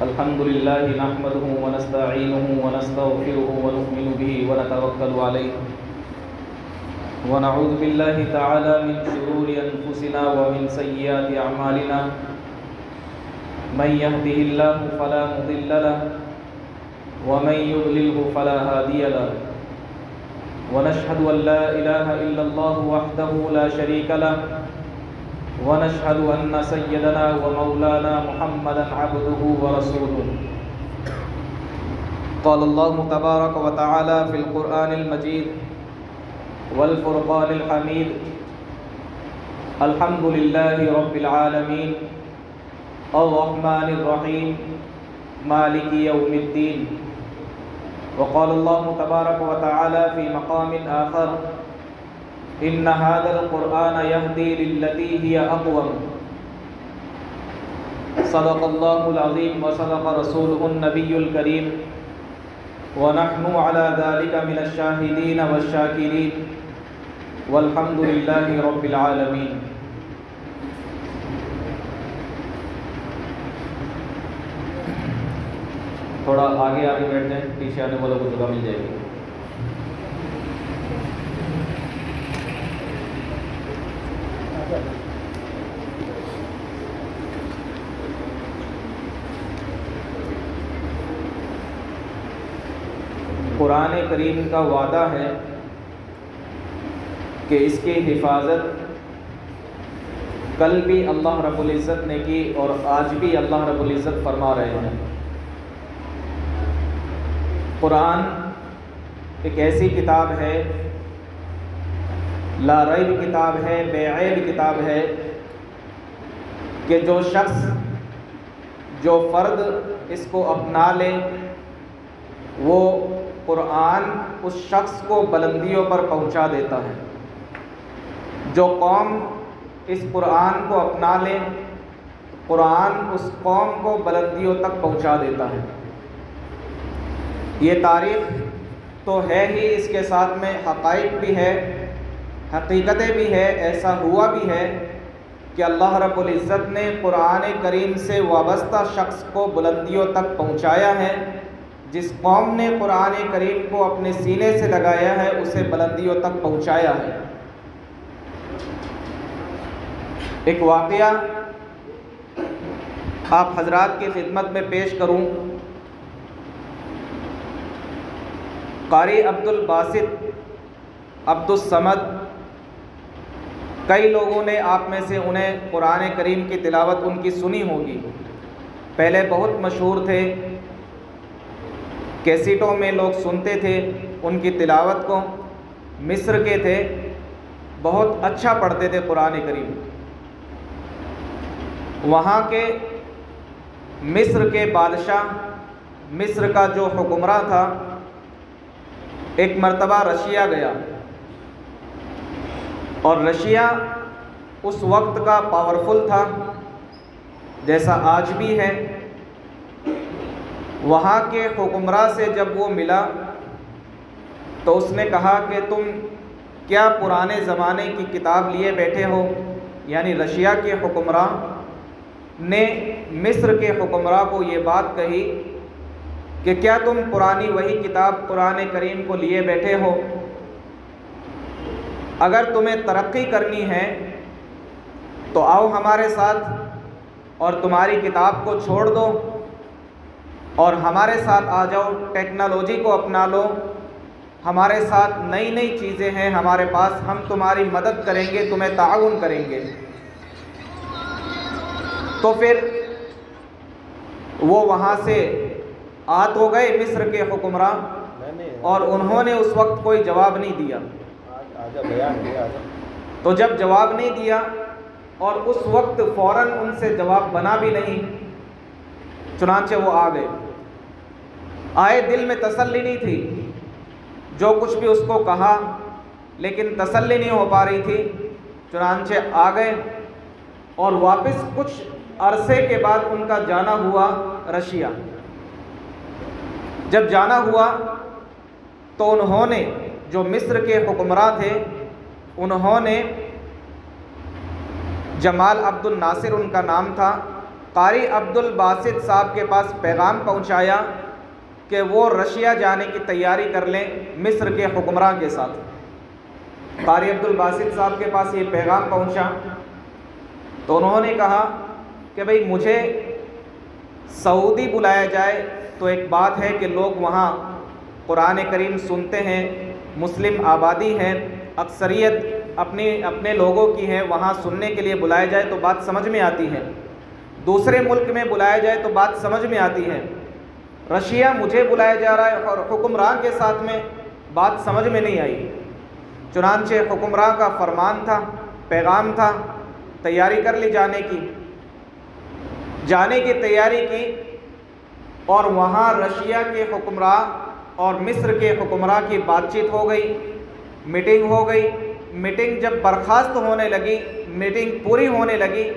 الحمد لله نحمده ونستعينه ونستغفره ونؤمن به ونتوكل عليه ونعوذ بالله تعالى من شرور أنفسنا ومن سيئات أعمالنا من يهده الله فلا مضل له ومن يضلله فلا هادي له ونشهد أن لا إله إلا الله وحده لا شريك له ونشهد أن سيدنا ومولانا محمدا عبده ورسوله قال الله تبارك وتعالى في القرآن المجيد والفرقان الحميد الحمد لله رب العالمين الرحمن الرحيم مالك يوم الدين وقال الله تبارك وتعالى في مقام آخر إن هذا القرآن يهدي للتي هي أقوم صدق الله العظيم وصدق رسوله النبي الكريم ونحن على ذلك من الشاهدين والشاكرين والحمد لله رب العالمين. تھوڑا آگے بیٹھ جائیں، پیچھے آنے والوں کو جگہ مل جائے گی. قرآن کریم کا وعدہ ہے کہ اس کی حفاظت کل بھی اللہ رب العزت نے کی اور آج بھی اللہ رب العزت فرما رہے ہیں. قرآن ایک ایسی کتاب ہے، لا ریب کتاب ہے، بے عیب کتاب ہے کہ جو شخص، جو فرد اس کو اپنا لے وہ قرآن اس شخص کو بلندیوں پر پہنچا دیتا ہے. جو قوم اس قرآن کو اپنا لے قرآن اس قوم کو بلندیوں تک پہنچا دیتا ہے. یہ تاریخ تو ہے ہی، اس کے ساتھ میں حقائق بھی ہے، حقیقتیں بھی ہے. ایسا ہوا بھی ہے کہ اللہ رب العزت نے قرآن کریم سے وابستہ شخص کو بلندیوں تک پہنچایا ہے. جس قوم نے قرآن کریم کو اپنے سینے سے لگایا ہے اسے بلندیوں تک پہنچایا ہے. ایک واقعہ آپ حضرات کی خدمت میں پیش کروں. قاری عبد الباسط عبد الصمد، کئی لوگوں نے آپ میں سے انہیں قرآن کریم کی تلاوت ان کی سنی ہوگی. پہلے بہت مشہور تھے، کیسٹوں میں لوگ سنتے تھے ان کی تلاوت کو. مصر کے تھے، بہت اچھا پڑھتے تھے قرآن کریم. وہاں کے مصر کے بادشاہ، مصر کا جو حکمراں تھا، ایک مرتبہ رشیا گیا اور رشیا اس وقت کا پاورفل تھا جیسا آج بھی ہے. وہاں کے حکمراں سے جب وہ ملا تو اس نے کہا کہ تم کیا پرانے زمانے کی کتاب لیے بیٹھے ہو؟ یعنی رشیا کے حکمراں نے مصر کے حکمراں کو یہ بات کہی کہ کیا تم پرانی وہی کتاب قرآن کریم کو لیے بیٹھے ہو؟ اگر تمہیں ترقی کرنی ہے تو آؤ ہمارے ساتھ اور تمہاری کتاب کو چھوڑ دو اور ہمارے ساتھ آ جاؤ، ٹیکنالوجی کو اپنا لو. ہمارے ساتھ نئی نئی چیزیں ہیں ہمارے پاس، ہم تمہاری مدد کریں گے، تمہیں تعاون کریں گے. تو پھر وہ وہاں سے آت ہو گئے مصر کے حکمراں اور انہوں نے اس وقت کوئی جواب نہیں دیا. تو جب جواب نہیں دیا اور اس وقت فوراً ان سے جواب بنا بھی نہیں، چنانچہ وہ آ گئے. آئے، دل میں تسلی نہیں تھی، جو کچھ بھی اس کو کہا لیکن تسلی نہیں ہو پا رہی تھی. چنانچہ آ گئے اور واپس کچھ عرصے کے بعد ان کا جانا ہوا رشیا. جب جانا ہوا تو انہوں نے، جو مصر کے حکمراں تھے، انہوں نے جمال عبد الناصر ان کا نام تھا، قاری عبد الباسط صاحب کے پاس پیغام پہنچایا کہ وہ رشیا جانے کی تیاری کر لیں مصر کے حکمراں کے ساتھ۔ قاری عبد الباسط صاحب کے پاس یہ پیغام پہنچا تو انہوں نے کہا کہ بھئی مجھے سعودی بلایا جائے تو ایک بات ہے کہ لوگ وہاں قرآن کریم سنتے ہیں، مسلم آبادی ہے، اکثریت اپنے لوگوں کی ہے، وہاں سننے کے لیے بلایا جائے تو بات سمجھ میں آتی ہے، دوسرے ملک میں بلایا جائے تو بات سمجھ میں آتی ہے، رشیا مجھے بلایا جا رہا ہے اور حکمراں کے ساتھ میں بات سمجھ میں نہیں آئی۔ چنانچہ حکمراں کا فرمان تھا، پیغام تھا، تیاری کر لی جانے کی تیاری کی، اور وہاں رشیا کے حکمراں اور مصر کے حکمراں کی بات چیت ہو گئی، میٹنگ ہو گئی۔ میٹنگ جب برخاست ہونے لگی، میٹنگ پوری ہونے لگی،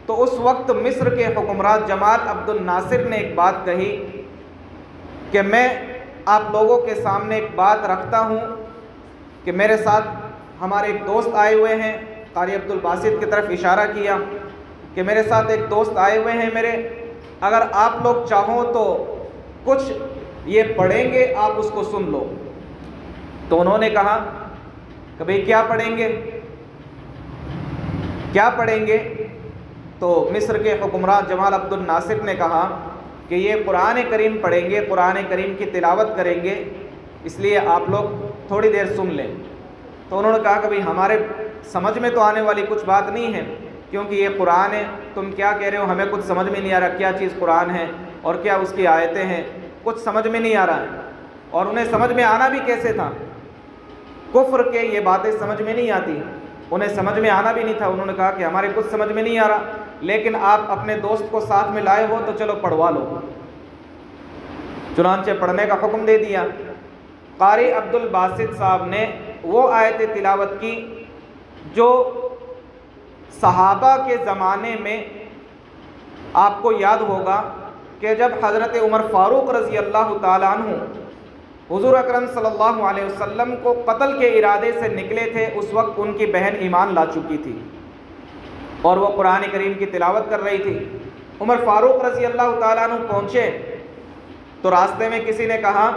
تو اس وقت مصر کے حکمراں جمال عبد الناصر نے ایک بات کہی کہ میں آپ لوگوں کے سامنے ایک بات رکھتا ہوں کہ میرے ساتھ ہمارے ایک دوست آئے ہوئے ہیں، قاری عبد الباسط کی طرف اشارہ کیا کہ میرے ساتھ ایک دوست آئے ہوئے ہیں میرے، اگر آپ لوگ چاہو تو کچھ یہ پڑھیں گے، آپ اس کو سن لو۔ تو انہوں نے کہا کہ بھئی کیا پڑھیں گے؟ تو مصر کے حکمراں جمال عبد الناصر نے کہا کہ یہ قرآن کریم پڑھیں گے، قرآن کریم کی تلاوت کریں گے، اس لیے آپ لوگ تھوڑی دیر سن لیں۔ تو انہوں نے کہا کہ بھئی ہمارے سمجھ میں تو آنے والی کچھ بات نہیں ہے، کیونکہ یہ قرآن ہے، تم کیا کہہ رہے ہو، ہمیں کچھ سمجھ میں نہیں آ رہا کیا چیز قرآن ہے اور کیا اس کی آیتیں ہیں، کچھ سمجھ میں نہیں آ رہا ہے۔ اور انہیں سمجھ میں آنا بھی کیسے تھا، کفر کے یہ باتیں سمجھ میں نہیں آتی، انہیں سمجھ میں آنا بھی نہیں تھا۔ انہوں نے کہا کہ ہمارے کچھ سمجھ میں نہیں آ رہا، لیکن آپ اپنے دوست کو ساتھ میں لائے ہو تو چلو پڑھوا لو۔ چنانچہ پڑھنے کا حکم دے دیا۔ قاری عبد الباسط صاحب نے وہ آیت تلاوت کی جو صحابہ کے زمانے میں آپ کو یاد ہوگا کہ جب حضرت عمر فاروق رضی اللہ تعالیٰ عنہ حضور اکرم صلی اللہ علیہ وسلم کو قتل کے ارادے سے نکلے تھے، اس وقت ان کی بہن ایمان لا چکی تھی اور وہ قرآن کریم کی تلاوت کر رہی تھی۔ عمر فاروق رضی اللہ تعالیٰ عنہ پہنچے تو راستے میں کسی نے کہا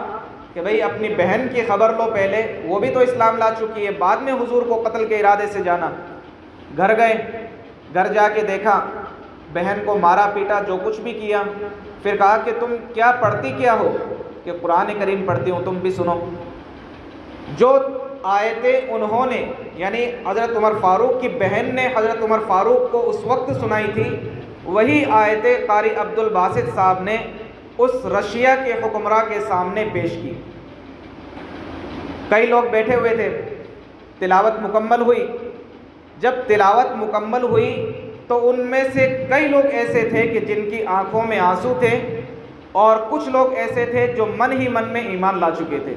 کہ بھئی اپنی بہن کی خبر لو پہلے، وہ بھی تو اسلام لا چکی ہے، بعد میں حضور کو قتل کے ارادے سے جانا۔ گھر گئے، گھر جا کے دیکھا بہن کو مارا پیٹا، جو کچھ بھی کیا، پھر کہا کہ تم کیا پڑھتی کیا ہو؟ کہ قرآن کریم پڑھتی ہوں، تم بھی سنو۔ جو آیتیں انہوں نے یعنی حضرت عمر فاروق کی بہن نے حضرت عمر فاروق کو اس وقت سنائی تھی، وہی آیتیں قاری عبد الباسط صاحب نے اس رشیا کے حکمراں کے سامنے پیش کی۔ کئی لوگ بیٹھے ہوئے تھے، تلاوت مکمل ہوئی۔ جب تلاوت مکمل ہوئی تو ان میں سے کئی لوگ ایسے تھے کہ جن کی آنکھوں میں آنسو تھے، اور کچھ لوگ ایسے تھے جو من ہی من میں ایمان لا چکے تھے۔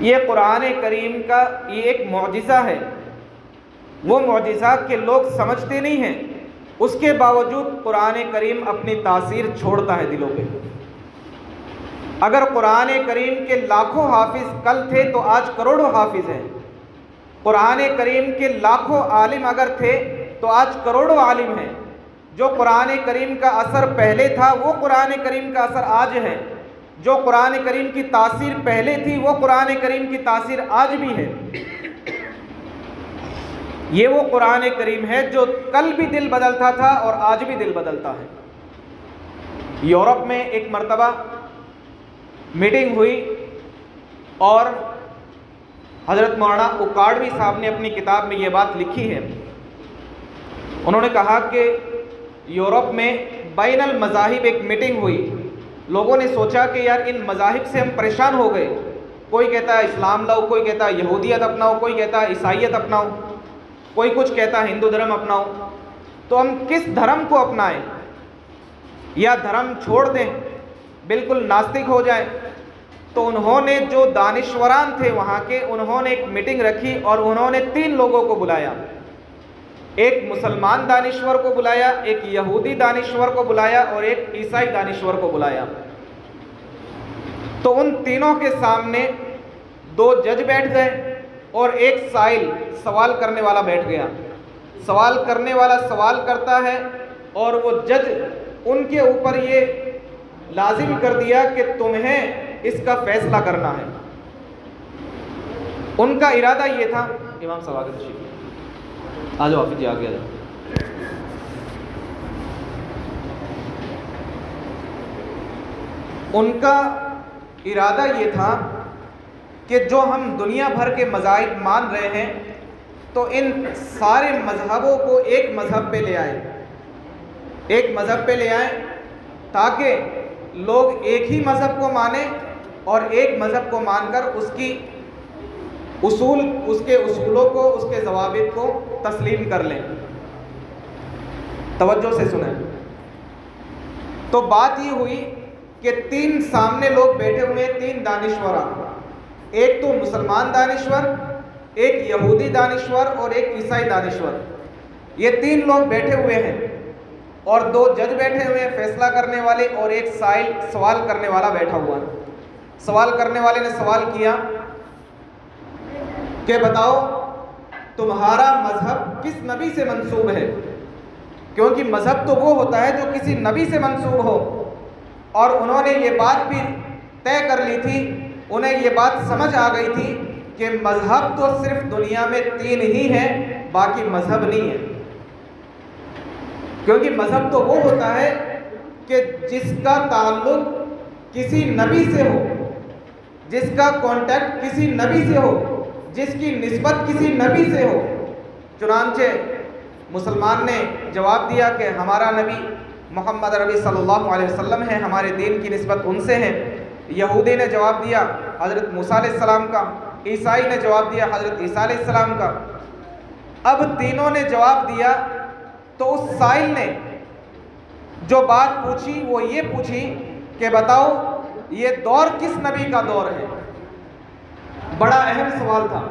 یہ قرآن کریم کا یہ ایک معجزہ ہے، وہ معجزہ کہ لوگ سمجھتے نہیں ہیں، اس کے باوجود قرآن کریم اپنی تاثیر چھوڑتا ہے دلوں پہ۔ اگر قرآن کریم کے لاکھوں حافظ کل تھے تو آج کروڑوں حافظ ہیں، قرآن کریم کے لاکھوں عالم اگر تھے تو آج کروڑوں عالم ہیں۔ جو قرآن کریم کا اثر پہلے تھا وہ قرآن کریم کا اثر آج ہے، جو قرآن کریم کی تاثیر پہلے تھی وہ قرآن کریم کی تاثیر آج بھی ہے۔ یہ وہ قرآن کریم ہے جو کل بھی دل بدلتا تھا اور آج بھی دل بدلتا ہے۔ یورپ میں ایک مرتبہ میٹنگ ہوئی اور حضرت مولانا اکاڑوی صاحب نے اپنی کتاب میں یہ بات لکھی ہے۔ انہوں نے کہا کہ یورپ میں بین المذاہب ایک میٹنگ ہوئی، لوگوں نے سوچا کہ یار ان مذاہب سے ہم پریشان ہو گئے، کوئی کہتا ہے اسلام لاؤ، کوئی کہتا ہے یہودیت اپناؤ، کوئی کہتا ہے عیسائیت اپناؤ، کوئی کچھ کہتا ہے ہندو دھرم اپناؤ، تو ہم کس دھرم کو اپنائیں یا دھرم چھوڑ دیں، بالکل ناستک ہو جائیں؟ تو انہوں نے جو دانشوران تھے وہاں کے، انہوں نے ایک میٹنگ رکھی اور انہوں نے 3 لوگوں کو بلایا، ایک مسلمان دانشور کو بلایا، ایک یہودی دانشور کو بلایا اور ایک عیسائی دانشور کو بلایا۔ تو ان تینوں کے سامنے 2 جج بیٹھ گئے اور ایک سائل سوال کرنے والا بیٹھ گیا۔ سوال کرنے والا سوال کرتا ہے اور وہ جج ان کے اوپر یہ لازم کر دیا کہ تمہیں اس کا فیصلہ کرنا ہے. ان کا ارادہ یہ تھا. امام صاحب آگے تشریف آ جاؤ. حافظ جی آگے آ جاؤ. ان کا ارادہ یہ تھا کہ جو ہم دنیا بھر کے مذاہب مان رہے ہیں تو ان سارے مذہبوں کو ایک مذہب پہ لے آئیں، ایک مذہب پہ لے آئیں تاکہ لوگ ایک ہی مذہب کو مانیں اور ایک مذہب کو مان کر اس کے اصولوں کو، اس کے ضوابط کو تسلیم کر لیں. توجہ سے سنیں. تو بات یہ ہوئی کہ تین سامنے لوگ بیٹھے ہوئے، تین دانشور، ایک تو مسلمان دانشور، ایک یہودی دانشور اور ایک عیسائی دانشور. یہ تین لوگ بیٹھے ہوئے ہیں اور دو جج بیٹھے ہوئے ہیں فیصلہ کرنے والے، اور ایک سائل سوال کرنے والا بیٹھا ہوا ہے. سوال کرنے والے نے سوال کیا کہ بتاؤ تمہارا مذہب کس نبی سے منسوب ہے؟ کیونکہ مذہب تو وہ ہوتا ہے جو کسی نبی سے منسوب ہو. اور انہوں نے یہ بات بھی طے کر لی تھی، انہیں یہ بات سمجھ آ گئی تھی کہ مذہب تو صرف دنیا میں تین ہی ہیں، باقی مذہب نہیں ہے. کیونکہ مذہب تو وہ ہوتا ہے کہ جس کا تعلق کسی نبی سے ہو، جس کا کانٹیکٹ کسی نبی سے ہو، جس کی نسبت کسی نبی سے ہو. چنانچہ مسلمان نے جواب دیا کہ ہمارا نبی محمد عربی صلی اللہ علیہ وسلم ہے، ہمارے دین کی نسبت ان سے ہے. یہودی نے جواب دیا حضرت موسیٰ علیہ السلام کا، عیسائی نے جواب دیا حضرت عیسیٰ علیہ السلام کا. اب تینوں نے جواب دیا تو اس سائل نے جو بات پوچھی وہ یہ پوچھی کہ بتاؤ یہ دور کس نبی کا دور ہے؟ بڑا اہم سوال تھا.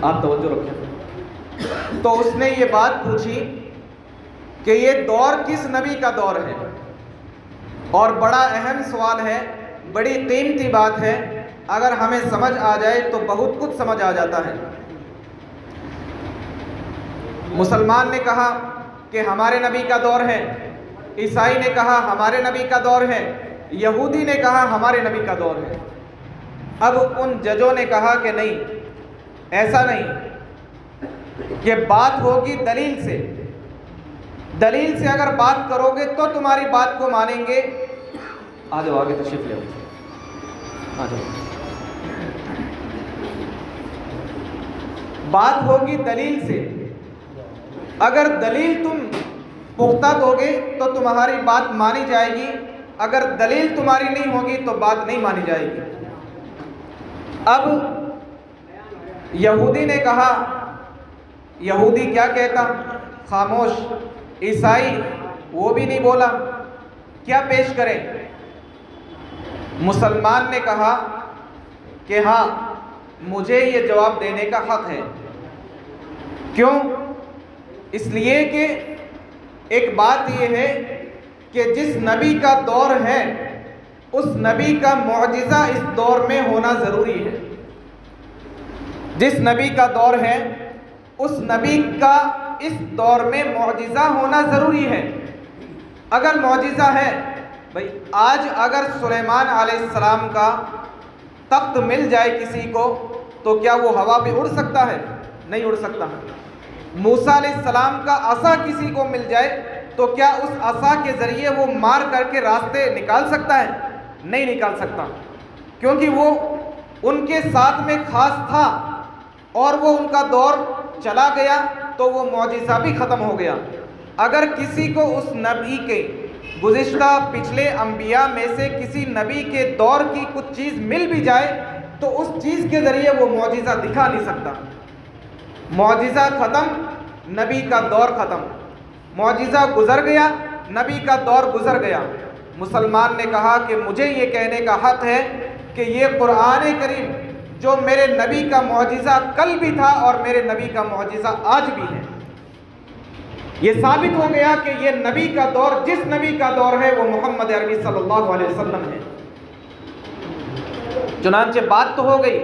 آپ توجہ رکھیں. تو اس نے یہ بات پوچھی کہ یہ دور کس نبی کا دور ہے، اور بڑا اہم سوال ہے، بڑی قیمتی بات ہے. اگر ہمیں سمجھ آ جائے تو بہت کچھ سمجھ آ جاتا ہے. مسلمان نے کہا کہ ہمارے نبی کا دور ہے، عیسائی نے کہا ہمارے نبی کا دور ہے، یہودی نے کہا ہمارے نبی کا دور ہے. اب ان ججوں نے کہا کہ نہیں، ایسا نہیں، یہ بات ہوگی دلیل سے. دلیل سے اگر بات کرو گے تو تمہاری بات کو مانیں گے. آ جاؤ آگے تشریف لے آ جاؤ. بات ہوگی دلیل سے. اگر دلیل تم پختہ دو گے تو تمہاری بات مانی جائے گی، اگر دلیل تمہاری نہیں ہوگی تو بات نہیں مانی جائے گی. اب یہودی نے کہا، یہودی کیا کہتا؟ خاموش. عیسائی وہ بھی نہیں بولا، کیا پیش کریں؟ مسلمان نے کہا کہ ہاں مجھے یہ جواب دینے کا حق ہے. کیوں؟ اس لیے کہ ایک بات یہ ہے کہ جس نبی کا دور ہے اس نبی کا معجزہ اس دور میں ہونا ضروری ہے. جس نبی کا دور ہے اس نبی کا اس دور میں معجزہ ہونا ضروری ہے. اگر معجزہ ہے بھئی، آج اگر سلیمان علیہ السلام کا تخت مل جائے کسی کو تو کیا وہ ہوا پہ اڑ سکتا ہے؟ نہیں اڑ سکتا. موسیٰ علیہ السلام کا عصا کسی کو مل جائے تو کیا اس عصا کے ذریعے وہ مار کر کے راستے نکال سکتا ہے؟ نہیں نکال سکتا، کیونکہ وہ ان کے ساتھ میں خاص تھا اور وہ ان کا دور چلا گیا تو وہ معجزہ بھی ختم ہو گیا. اگر کسی کو اس نبی کے گزشتہ پچھلے انبیاء میں سے کسی نبی کے دور کی کچھ چیز مل بھی جائے تو اس چیز کے ذریعے وہ معجزہ دکھا نہیں سکتا. معجزہ ختم، نبی کا دور ختم. معجزہ گزر گیا، نبی کا دور گزر گیا. مسلمان نے کہا کہ مجھے یہ کہنے کا حق ہے کہ یہ قرآن کریم جو میرے نبی کا معجزہ کل بھی تھا اور میرے نبی کا معجزہ آج بھی ہے. یہ ثابت ہو گیا کہ یہ نبی کا دور، جس نبی کا دور ہے وہ محمد عربی صلی اللہ علیہ وسلم ہے. چنانچہ بات تو ہو گئی،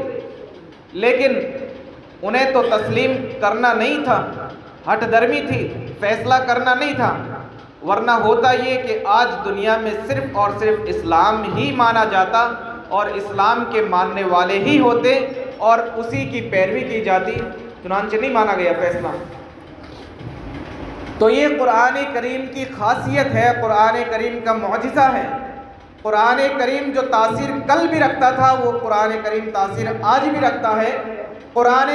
لیکن انہیں تو تسلیم کرنا نہیں تھا، ہٹ درمی تھی، فیصلہ کرنا نہیں تھا، ورنہ ہوتا یہ کہ آج دنیا میں صرف اور صرف اسلام ہی مانا جاتا اور اسلام کے ماننے والے ہی ہوتے اور اسی کی پیروی کی جاتی، چنانچہ نہیں مانا گیا فیصلہ۔ تو یہ قرآن کریم کی خاصیت ہے، قرآن کریم کا معجزہ ہے۔ قرآن کریم جو تاثیر کل بھی رکھتا تھا وہ قرآن کریم تاثیر آج بھی رکھتا ہے۔ قرآن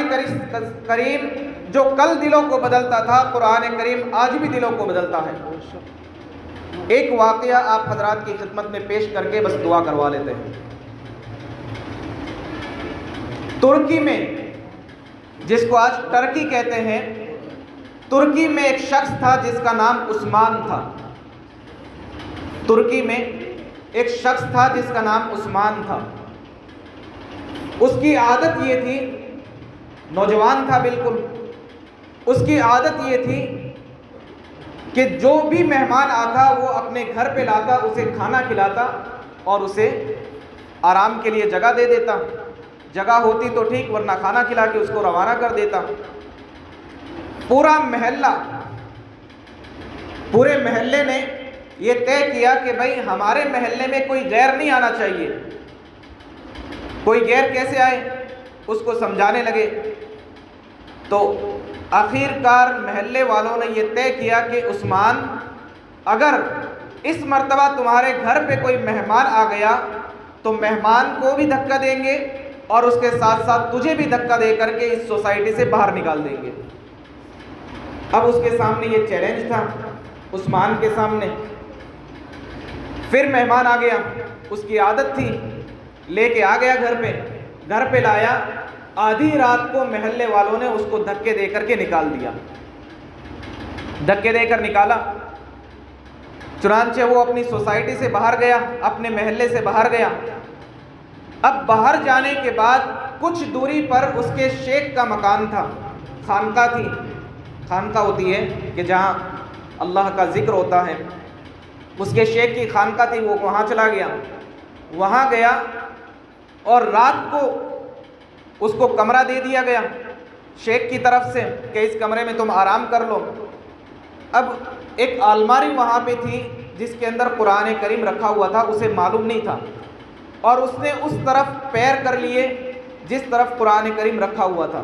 کریم جو کل دلوں کو بدلتا تھا قرآن کریم آج بھی دلوں کو بدلتا ہے۔ ایک واقعہ آپ حضرات کی خدمت میں پیش کر کے بس دعا کروا لیتے ہیں۔ ترکی میں، جس کو آج ٹرکی کہتے ہیں، ترکی میں ایک شخص تھا جس کا نام عثمان تھا۔ ترکی میں ایک شخص تھا جس کا نام عثمان تھا۔ اس کی عادت یہ تھی، نوجوان تھا بالکل، اس کی عادت یہ تھی کہ جو بھی مہمان آتا وہ اپنے گھر پہ لاتا، اسے کھانا کھلاتا اور اسے آرام کے لیے جگہ دے دیتا۔ جگہ ہوتی تو ٹھیک، ورنہ کھانا کھلا کے اس کو روانہ کر دیتا۔ پورا محلہ، پورے محلے نے یہ طے کیا کہ بھائی ہمارے محلے میں کوئی غیر نہیں آنا چاہیے۔ کوئی غیر کیسے آئے، اس کو سمجھانے لگے۔ تو آخر کار محلے والوں نے یہ طے کیا کہ عثمان، اگر اس مرتبہ تمہارے گھر پہ کوئی مہمان آ گیا تو مہمان کو بھی دھکا دیں گے اور اس کے ساتھ ساتھ تجھے بھی دھکا دے کر کے اس سوسائٹی سے باہر نکال دیں گے۔ اب اس کے سامنے یہ چیلنج تھا، عثمان کے سامنے۔ پھر مہمان آ گیا، اس کی عادت تھی، لے کے آ گیا گھر پہ لایا۔ آدھی رات کو محلے والوں نے اس کو دھکے دے کر کے نکال دیا، دھکے دے کر نکالا۔ چنانچہ وہ اپنی سوسائٹی سے باہر گیا، اپنے محلے سے باہر گیا۔ اب باہر جانے کے بعد کچھ دوری پر اس کے شیخ کا مکان تھا، خانقاہ تھی۔ خانقاہ ہوتی ہے کہ جہاں اللہ کا ذکر ہوتا ہے، اس کے شیخ کی خانقاہ تھی، وہ وہاں چلا گیا۔ وہاں گیا اور رات کو اس کو کمرہ دے دیا گیا شیخ کی طرف سے کہ اس کمرے میں تم آرام کر لو۔ اب ایک الماری وہاں پہ تھی جس کے اندر قرآن کریم رکھا ہوا تھا، اسے معلوم نہیں تھا اور اس نے اس طرف پیر کر لیے جس طرف قرآن کریم رکھا ہوا تھا۔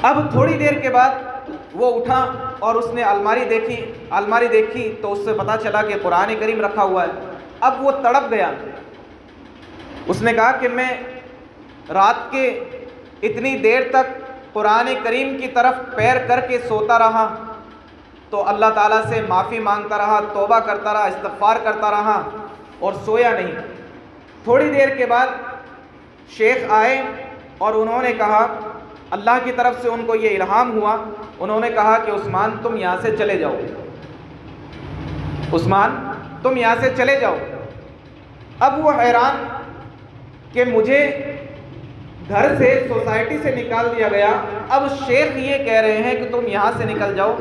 اب تھوڑی دیر کے بعد وہ اٹھا اور اس نے الماری دیکھی تو اس سے پتہ چلا کہ قرآن کریم رکھا ہوا ہے۔ اب وہ تڑپ گیا، اس نے کہا کہ میں رات کے اتنی دیر تک قرآن کریم کی طرف پیر کر کے سوتا رہا، تو اللہ تعالیٰ سے معافی مانگتا رہا، توبہ کرتا رہا، استغفار کرتا رہا اور سویا نہیں۔ تھوڑی دیر کے بعد شیخ آئے اور انہوں نے کہا، اللہ کی طرف سے ان کو یہ الہام ہوا، انہوں نے کہا کہ عثمان تم یہاں سے چلے جاؤ، عثمان تم یہاں سے چلے جاؤ۔ اب وہ حیران کہ مجھے گھر سے، سوسائٹی سے نکال دیا گیا، اب شیخ یہ کہہ رہے ہیں کہ تم یہاں سے نکل جاؤ،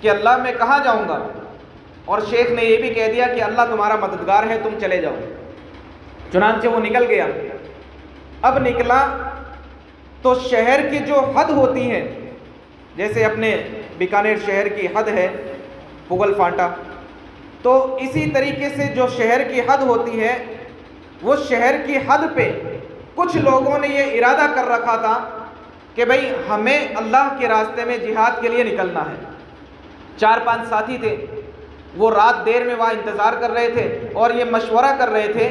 کہ اللہ میں کہاں جاؤں گا؟ اور شیخ نے یہ بھی کہہ دیا کہ اللہ تمہارا مددگار ہے، تم چلے جاؤ۔ چنانچہ وہ نکل گیا۔ اب نکلا تو شہر کی جو حد ہوتی ہے، جیسے اپنے بیکانیر شہر کی حد ہے پگل فانٹا، تو اسی طریقے سے جو شہر کی حد ہوتی ہے، وہ شہر کی حد پہ کچھ لوگوں نے یہ ارادہ کر رکھا تھا کہ بھئی ہمیں اللہ کے راستے میں جہاد کے لیے نکلنا ہے۔ 4-5 ساتھی تھے، وہ رات دیر میں وہاں انتظار کر رہے تھے اور یہ مشورہ کر رہے تھے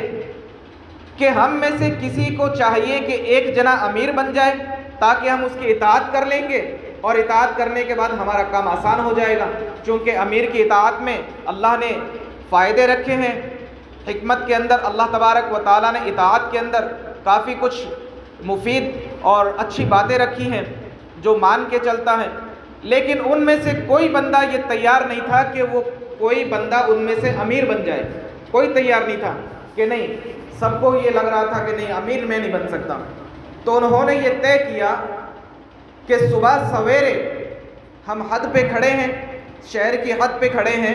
کہ ہم میں سے کسی کو چاہیے کہ ایک جنا امیر بن جائے تاکہ ہم اس کی اطاعت کر لیں گے اور اطاعت کرنے کے بعد ہمارا کام آسان ہو جائے گا، چونکہ امیر کی اطاعت میں اللہ نے فائدے رکھے ہیں۔ حکمت کے اندر اللہ تبارک و تعالیٰ نے اطاعت کے اندر کافی کچھ مفید اور اچھی باتیں رکھی ہیں جو مان کے چلتا ہے۔ لیکن ان میں سے کوئی بندہ یہ تیار نہیں تھا کہ وہ کوئی بندہ ان میں سے امیر بن جائے، کوئی تیار نہیں تھا کہ نہیں، سب کو یہ لگ رہا تھا کہ نہیں امیر میں نہیں بن سکتا۔ تو انہوں نے یہ طے کیا کہ صبح سویرے ہم حد پہ کھڑے ہیں، شہر کی حد پہ کھڑے ہیں،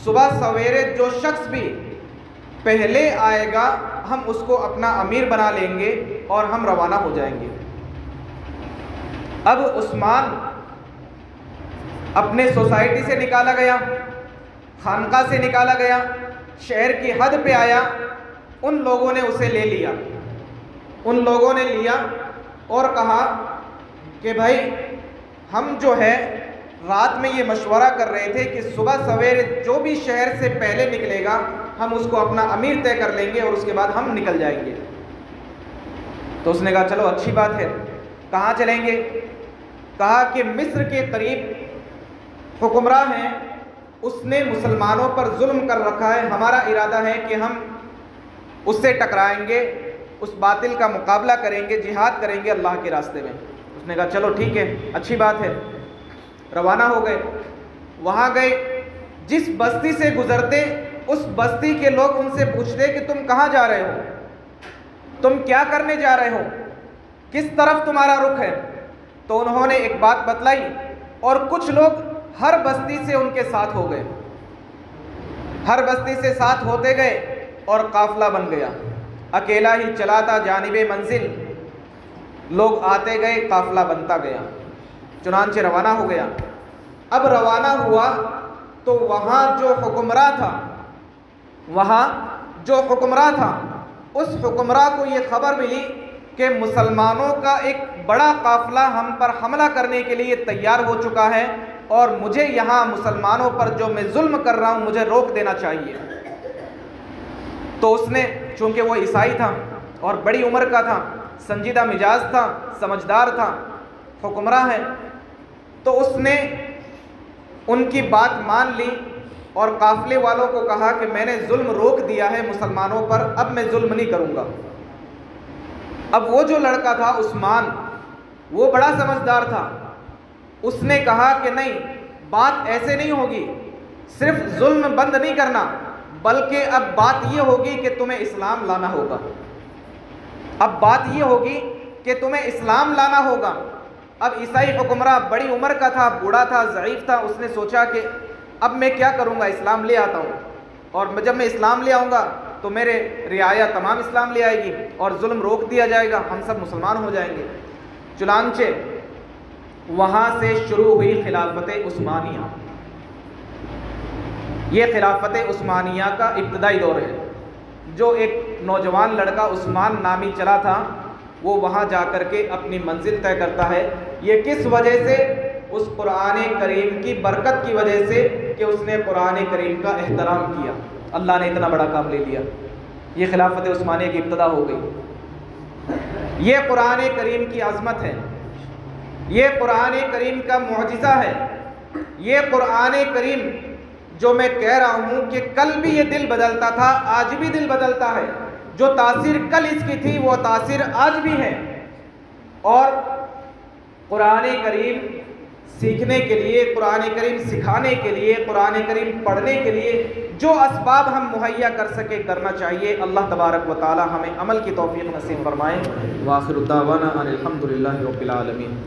صبح سویرے جو شخص بھی پہلے آئے گا ہم اس کو اپنا امیر بنا لیں گے اور ہم روانہ ہو جائیں گے۔ اب عثمان اپنے سوسائٹی سے نکالا گیا، خانقاہ سے نکالا گیا، شہر کی حد پہ آیا، ان لوگوں نے اسے لے لیا، ان لوگوں نے لیا اور کہا کہ بھائی ہم جو ہے رات میں یہ مشورہ کر رہے تھے کہ صبح سویرے جو بھی شہر سے پہلے نکلے گا ہم اس کو اپنا امیر طے کر لیں گے اور اس کے بعد ہم نکل جائیں گے۔ تو اس نے کہا چلو اچھی بات ہے، کہاں چلیں گے؟ کہا کہ مصر کے قریب حکمراں ہیں، اس نے مسلمانوں پر ظلم کر رکھا ہے، ہمارا ارادہ ہے کہ ہم اس سے ٹکرائیں گے، اس باطل کا مقابلہ کریں گے، جہاد کریں گے اللہ کے راستے میں۔ اس نے کہا چلو ٹھیک ہے، اچھی بات ہے، روانہ ہو گئے۔ وہاں گئے، جس بستی سے گزرتے اس بستی کے لوگ ان سے پوچھتے کہ تم کہاں جا رہے ہو، تم کیا کرنے جا رہے ہو، کس طرف تمہارا رخ ہے؟ تو انہوں نے ایک بات بتلائی اور کچھ لوگ ہر بستی سے ان کے ساتھ ہو گئے، ہر بستی سے ساتھ ہوتے گئے اور قافلہ بن گیا، اکیلا ہی چلا تھا جانب منزل، لوگ آتے گئے، قافلہ بنتا گیا، چنانچہ روانہ ہو گیا۔ اب روانہ ہوا تو وہاں جو حکمراں تھا اس حکمراں کو یہ خبر ملی کہ مسلمانوں کا ایک بڑا قافلہ ہم پر حملہ کرنے کے لیے تیار ہو چکا ہے اور مجھے یہاں مسلمانوں پر جو میں ظلم کر رہا ہوں مجھے روک دینا چاہیے۔ تو اس نے، چونکہ وہ عیسائی تھا اور بڑی عمر کا تھا، سنجیدہ مزاج تھا، سمجھدار تھا، حکمراں ہے، تو اس نے ان کی بات مان لی اور قافلے والوں کو کہا کہ میں نے ظلم روک دیا ہے مسلمانوں پر، اب میں ظلم نہیں کروں گا۔ اب وہ جو لڑکا تھا عثمان، وہ بڑا سمجھدار تھا، اس نے کہا کہ نہیں، بات ایسے نہیں ہوگی، صرف ظلم بند نہیں کرنا، بلکہ اب بات یہ ہوگی کہ تمہیں اسلام لانا ہوگا، اب بات یہ ہوگی کہ تمہیں اسلام لانا ہوگا۔ اب عیسائی حکمراں بڑی عمر کا تھا، بوڑھا تھا، ضعیف تھا، اس نے سوچا کہ اب میں کیا کروں گا، اسلام لے آتا ہوں، اور جب میں اسلام لے آؤں گا تو میرے رعایا تمام اسلام لے آئے گی اور ظلم روک دیا جائے گا، ہم سب مسلمان ہو جائیں گے۔ چنانچہ وہاں سے شروع ہوئی خلافت عثمانیہ۔ یہ خلافت عثمانیہ کا ابتدائی دور ہے۔ جو ایک نوجوان لڑکا عثمان نامی چلا تھا، وہ وہاں جا کر کے اپنی منزل طے کرتا ہے۔ یہ کس وجہ سے؟ اس قرآن کریم کی برکت کی وجہ سے کہ اس نے قرآن کریم کا احترام کیا، اللہ نے اتنا بڑا کام لے لیا۔ یہ خلافت عثمانیہ کی ابتدا ہو گئی۔ یہ قرآن کریم کی عظمت ہے، یہ قرآن کریم کا معجزہ ہے، یہ قرآن کریم جو میں کہہ رہا ہوں کہ کل بھی یہ دل بدلتا تھا، آج بھی دل بدلتا ہے، جو تاثیر کل اس کی تھی وہ تاثیر آج بھی ہے۔ اور قرآن کریم سیکھنے کے لیے، قرآن کریم سکھانے کے لیے، قرآن کریم پڑھنے کے لیے جو اسباب ہم مہیا کر سکے کرنا چاہیے۔ اللہ تبارک و تعالی ہمیں عمل کی توفیق نصیب فرمائے۔ وآخر دعوانا ان الحمد للہ رب العالمین۔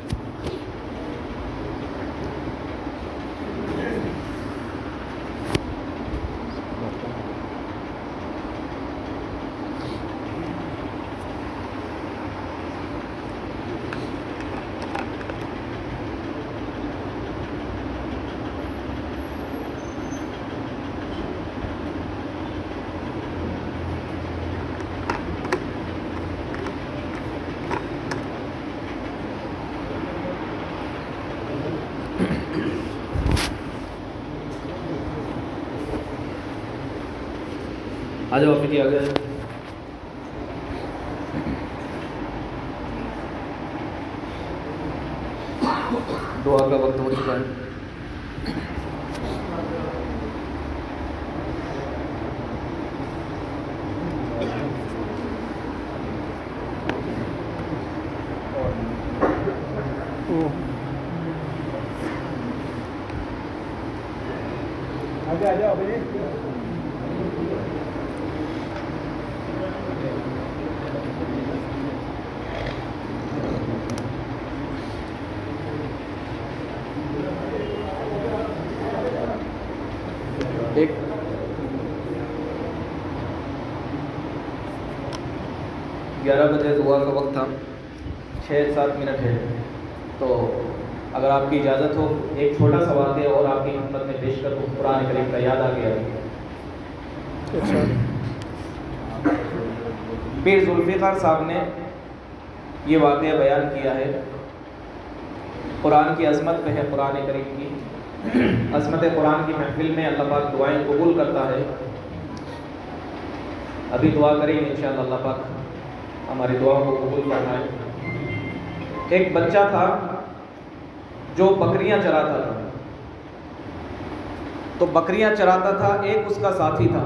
آ جاؤ آ گیا، دعا کا وقت ہو چکا ہے۔ آ جاؤ ایک 11 بجے دعا کا وقت تھا، 6-7 منٹ ہے، تو اگر آپ کی اجازت ہو ایک چھوٹا سا واقعہ اور آپ کی خدمت میں پیش کروں، قرآن کریم کا یاد آ گیا۔ پیر ذوالفقار صاحب نے یہ واقعہ بیان کیا ہے۔ قرآن کی عظمت پہ ہے، قرآن کریم کی عظمت قرآن کی محفل میں اللہ پاک دعائیں قبول کرتا ہے۔ ابھی دعا کریں گے انشاءاللہ، اللہ پاک ہماری دعا کو قبول فرمائے۔ ایک بچہ تھا جو بکریاں چراتا تھا، تو بکریاں چراتا تھا، ایک اس کا ساتھی تھا۔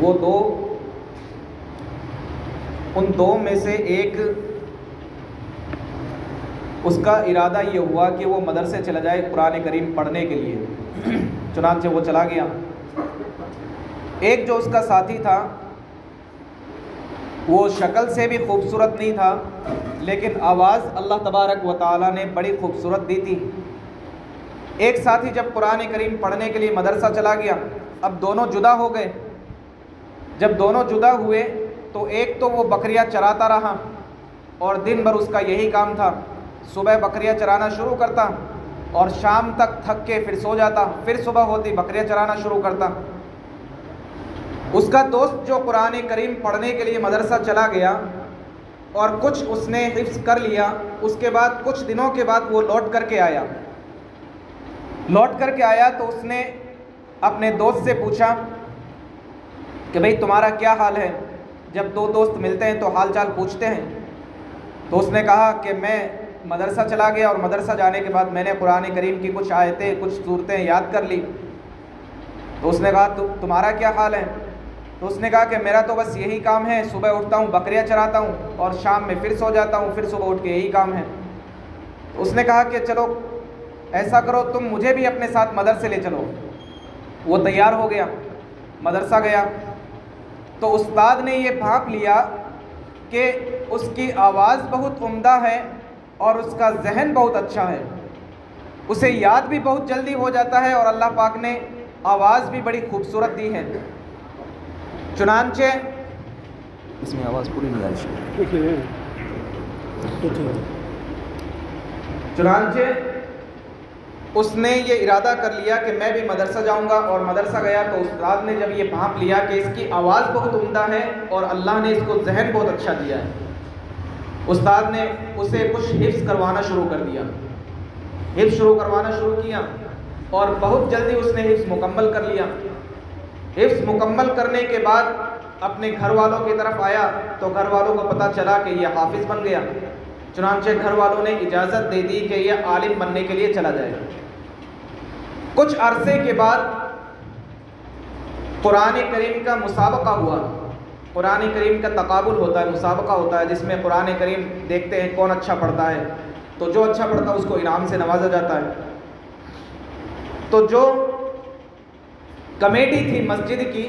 وہ ان دو میں سے ایک، اس کا ارادہ یہ ہوا کہ وہ مدرسے چلا جائے قرآن کریم پڑھنے کے لیے، چنانچہ وہ چلا گیا۔ ایک جو اس کا ساتھی تھا وہ شکل سے بھی خوبصورت نہیں تھا، لیکن آواز اللہ تبارک و تعالیٰ نے بڑی خوبصورت دی تھی۔ ایک ساتھی جب قرآن کریم پڑھنے کے لیے مدرسہ چلا گیا، اب دونوں جدا ہو گئے۔ جب دونوں جدا ہوئے تو ایک تو وہ بکریاں چراتا رہا اور دن بھر اس کا یہی کام تھا، صبح بکریاں چرانا شروع کرتا اور شام تک تھک کے پھر سو جاتا، پھر صبح ہوتی بکریاں چرانا شروع کرتا۔ اس کا دوست جو قرآن کریم پڑھنے کے لیے مدرسہ چلا گیا اور کچھ اس نے حفظ کر لیا، اس کے بعد کچھ دنوں کے بعد وہ لوٹ کر کے آیا تو اس نے اپنے دوست سے پوچھا کہ بھئی تمہارا کیا حال ہے؟ جب دو دوست ملتے ہیں تو حال چال پوچھتے ہیں۔ تو اس نے کہا کہ میں مدرسہ چلا گیا اور مدرسہ جانے کے بعد میں نے قرآن کریم کی کچھ آیتیں، کچھ صورتیں یاد کر لی۔ تو اس نے کہا تمہارا کیا حال ہے؟ تو اس نے کہا کہ میرا تو بس یہی کام ہے، صبح اٹھتا ہوں بکریاں چراتا ہوں اور شام میں پھر سو جاتا ہوں، پھر صبح اٹھ کے یہی کام ہے۔ تو اس نے کہا کہ چلو ایسا کرو، تم مجھے بھی اپنے ساتھ مدرسے لے چلو۔ وہ تیار ہو گیا، مدرسہ گیا تو استاد نے یہ بھانپ لیا کہ اس کی آواز بہت عمدہ ہے اور اس کا ذہن بہت اچھا ہے، اسے یاد بھی بہت جلدی ہو جاتا ہے اور اللہ پاک نے آواز بھی بڑی خوبصورت دی ہے۔ چنانچہ اس میں آواز پوری نہیں آ رہی، چنانچہ اس نے یہ ارادہ کر لیا کہ میں بھی مدرسہ جاؤں گا، اور مدرسہ گیا تو استاد نے جب یہ بھانپ لیا کہ اس کی آواز بہت عمدہ ہے اور اللہ نے اس کو ذہن بہت اچھا دیا ہے، استاد نے اسے کچھ حفظ کروانا شروع کر دیا، کروانا شروع کیا اور بہت جلدی اس نے حفظ مکمل کر لیا۔ حفظ مکمل کرنے کے بعد اپنے گھر والوں کی طرف آیا تو گھر والوں کو پتہ چلا کہ یہ حافظ بن گیا، چنانچہ گھر والوں نے اجازت دے دی کہ یہ عالم بننے کے لیے چلا جائے۔ کچھ عرصے کے بعد قرآن کریم کا مسابقہ ہوا۔ قرآن کریم کا تقابل ہوتا ہے، مسابقہ ہوتا ہے، جس میں قرآن کریم دیکھتے ہیں کون اچھا پڑھتا ہے، تو جو اچھا پڑھتا ہے اس کو انعام سے نوازا جاتا ہے۔ تو جو کمیٹی تھی مسجد کی،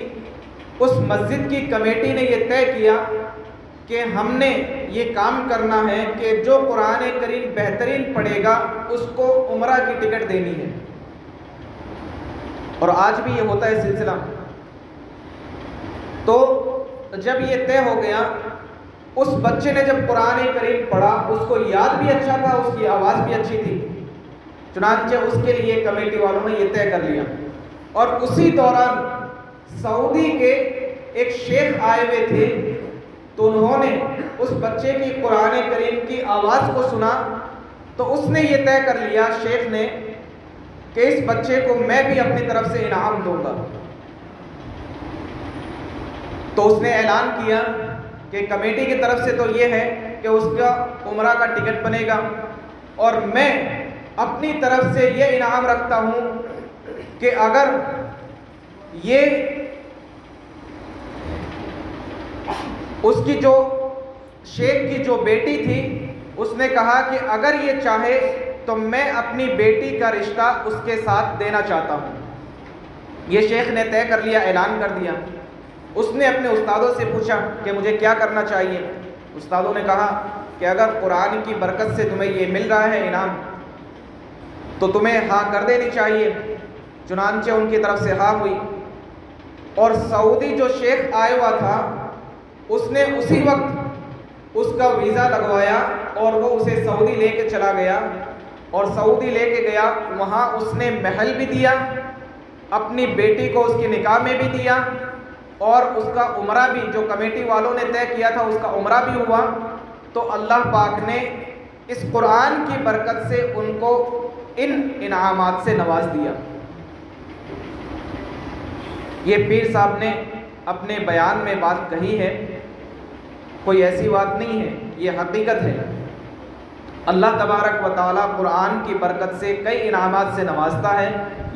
اس مسجد کی کمیٹی نے یہ طے کیا کہ ہم نے یہ کام کرنا ہے کہ جو قرآن کریم بہترین پڑھے گا اس کو عمرہ کی ٹکٹ دینی ہے، اور آج بھی یہ ہوتا ہے سلسلہ۔ تو جب یہ طے ہو گیا، اس بچے نے جب قرآن کریم پڑھا، اس کو یاد بھی اچھا تھا، اس کی آواز بھی اچھی تھی، چنانچہ اس کے لیے کمیٹی والوں نے یہ طے کر لیا۔ اور اسی دوران سعودی کے ایک شیخ آئے ہوئے تھے، تو انہوں نے اس بچے کی قرآن کریم کی آواز کو سنا، تو اس نے یہ طے کر لیا شیخ نے کہ اس بچے کو میں بھی اپنی طرف سے انعام دوں گا۔ تو اس نے اعلان کیا کہ کمیٹی کی طرف سے تو یہ ہے کہ اس کا عمرہ کا ٹکٹ بنے گا، اور میں اپنی طرف سے یہ انعام رکھتا ہوں کہ اگر یہ اس کی جو شیخ کی جو بیٹی تھی، اس نے کہا کہ اگر یہ چاہے تو میں اپنی بیٹی کا رشتہ اس کے ساتھ دینا چاہتا ہوں۔ یہ شیخ نے طے کر لیا، اعلان کر دیا۔ اس نے اپنے استادوں سے پوچھا کہ مجھے کیا کرنا چاہیے۔ استادوں نے کہا کہ اگر قرآن کی برکت سے تمہیں یہ مل رہا ہے انعام، تو تمہیں ہاں کر دینی چاہیے۔ چنانچہ ان کی طرف سے ہاں ہوئی، اور سعودی جو شیخ آیا ہوا تھا اس نے اسی وقت اس کا ویزا لگوایا اور وہ اسے سعودی لے کے چلا گیا، اور سعودی لے کے گیا، وہاں اس نے محل بھی دیا، اپنی بیٹی کو اس کی نکاح میں بھی دیا، اور اس کا عمرہ بھی جو کمیٹی والوں نے طے کیا تھا اس کا عمرہ بھی ہوا۔ تو اللہ پاک نے اس قرآن کی برکت سے ان کو ان انعامات سے نواز دیا۔ یہ پیر صاحب نے اپنے بیان میں بات کہی ہے، کوئی ایسی بات نہیں ہے، یہ حقیقت ہے۔ اللہ تبارک و تعالیٰ قرآن کی برکت سے کئی انعامات سے نوازتا ہے۔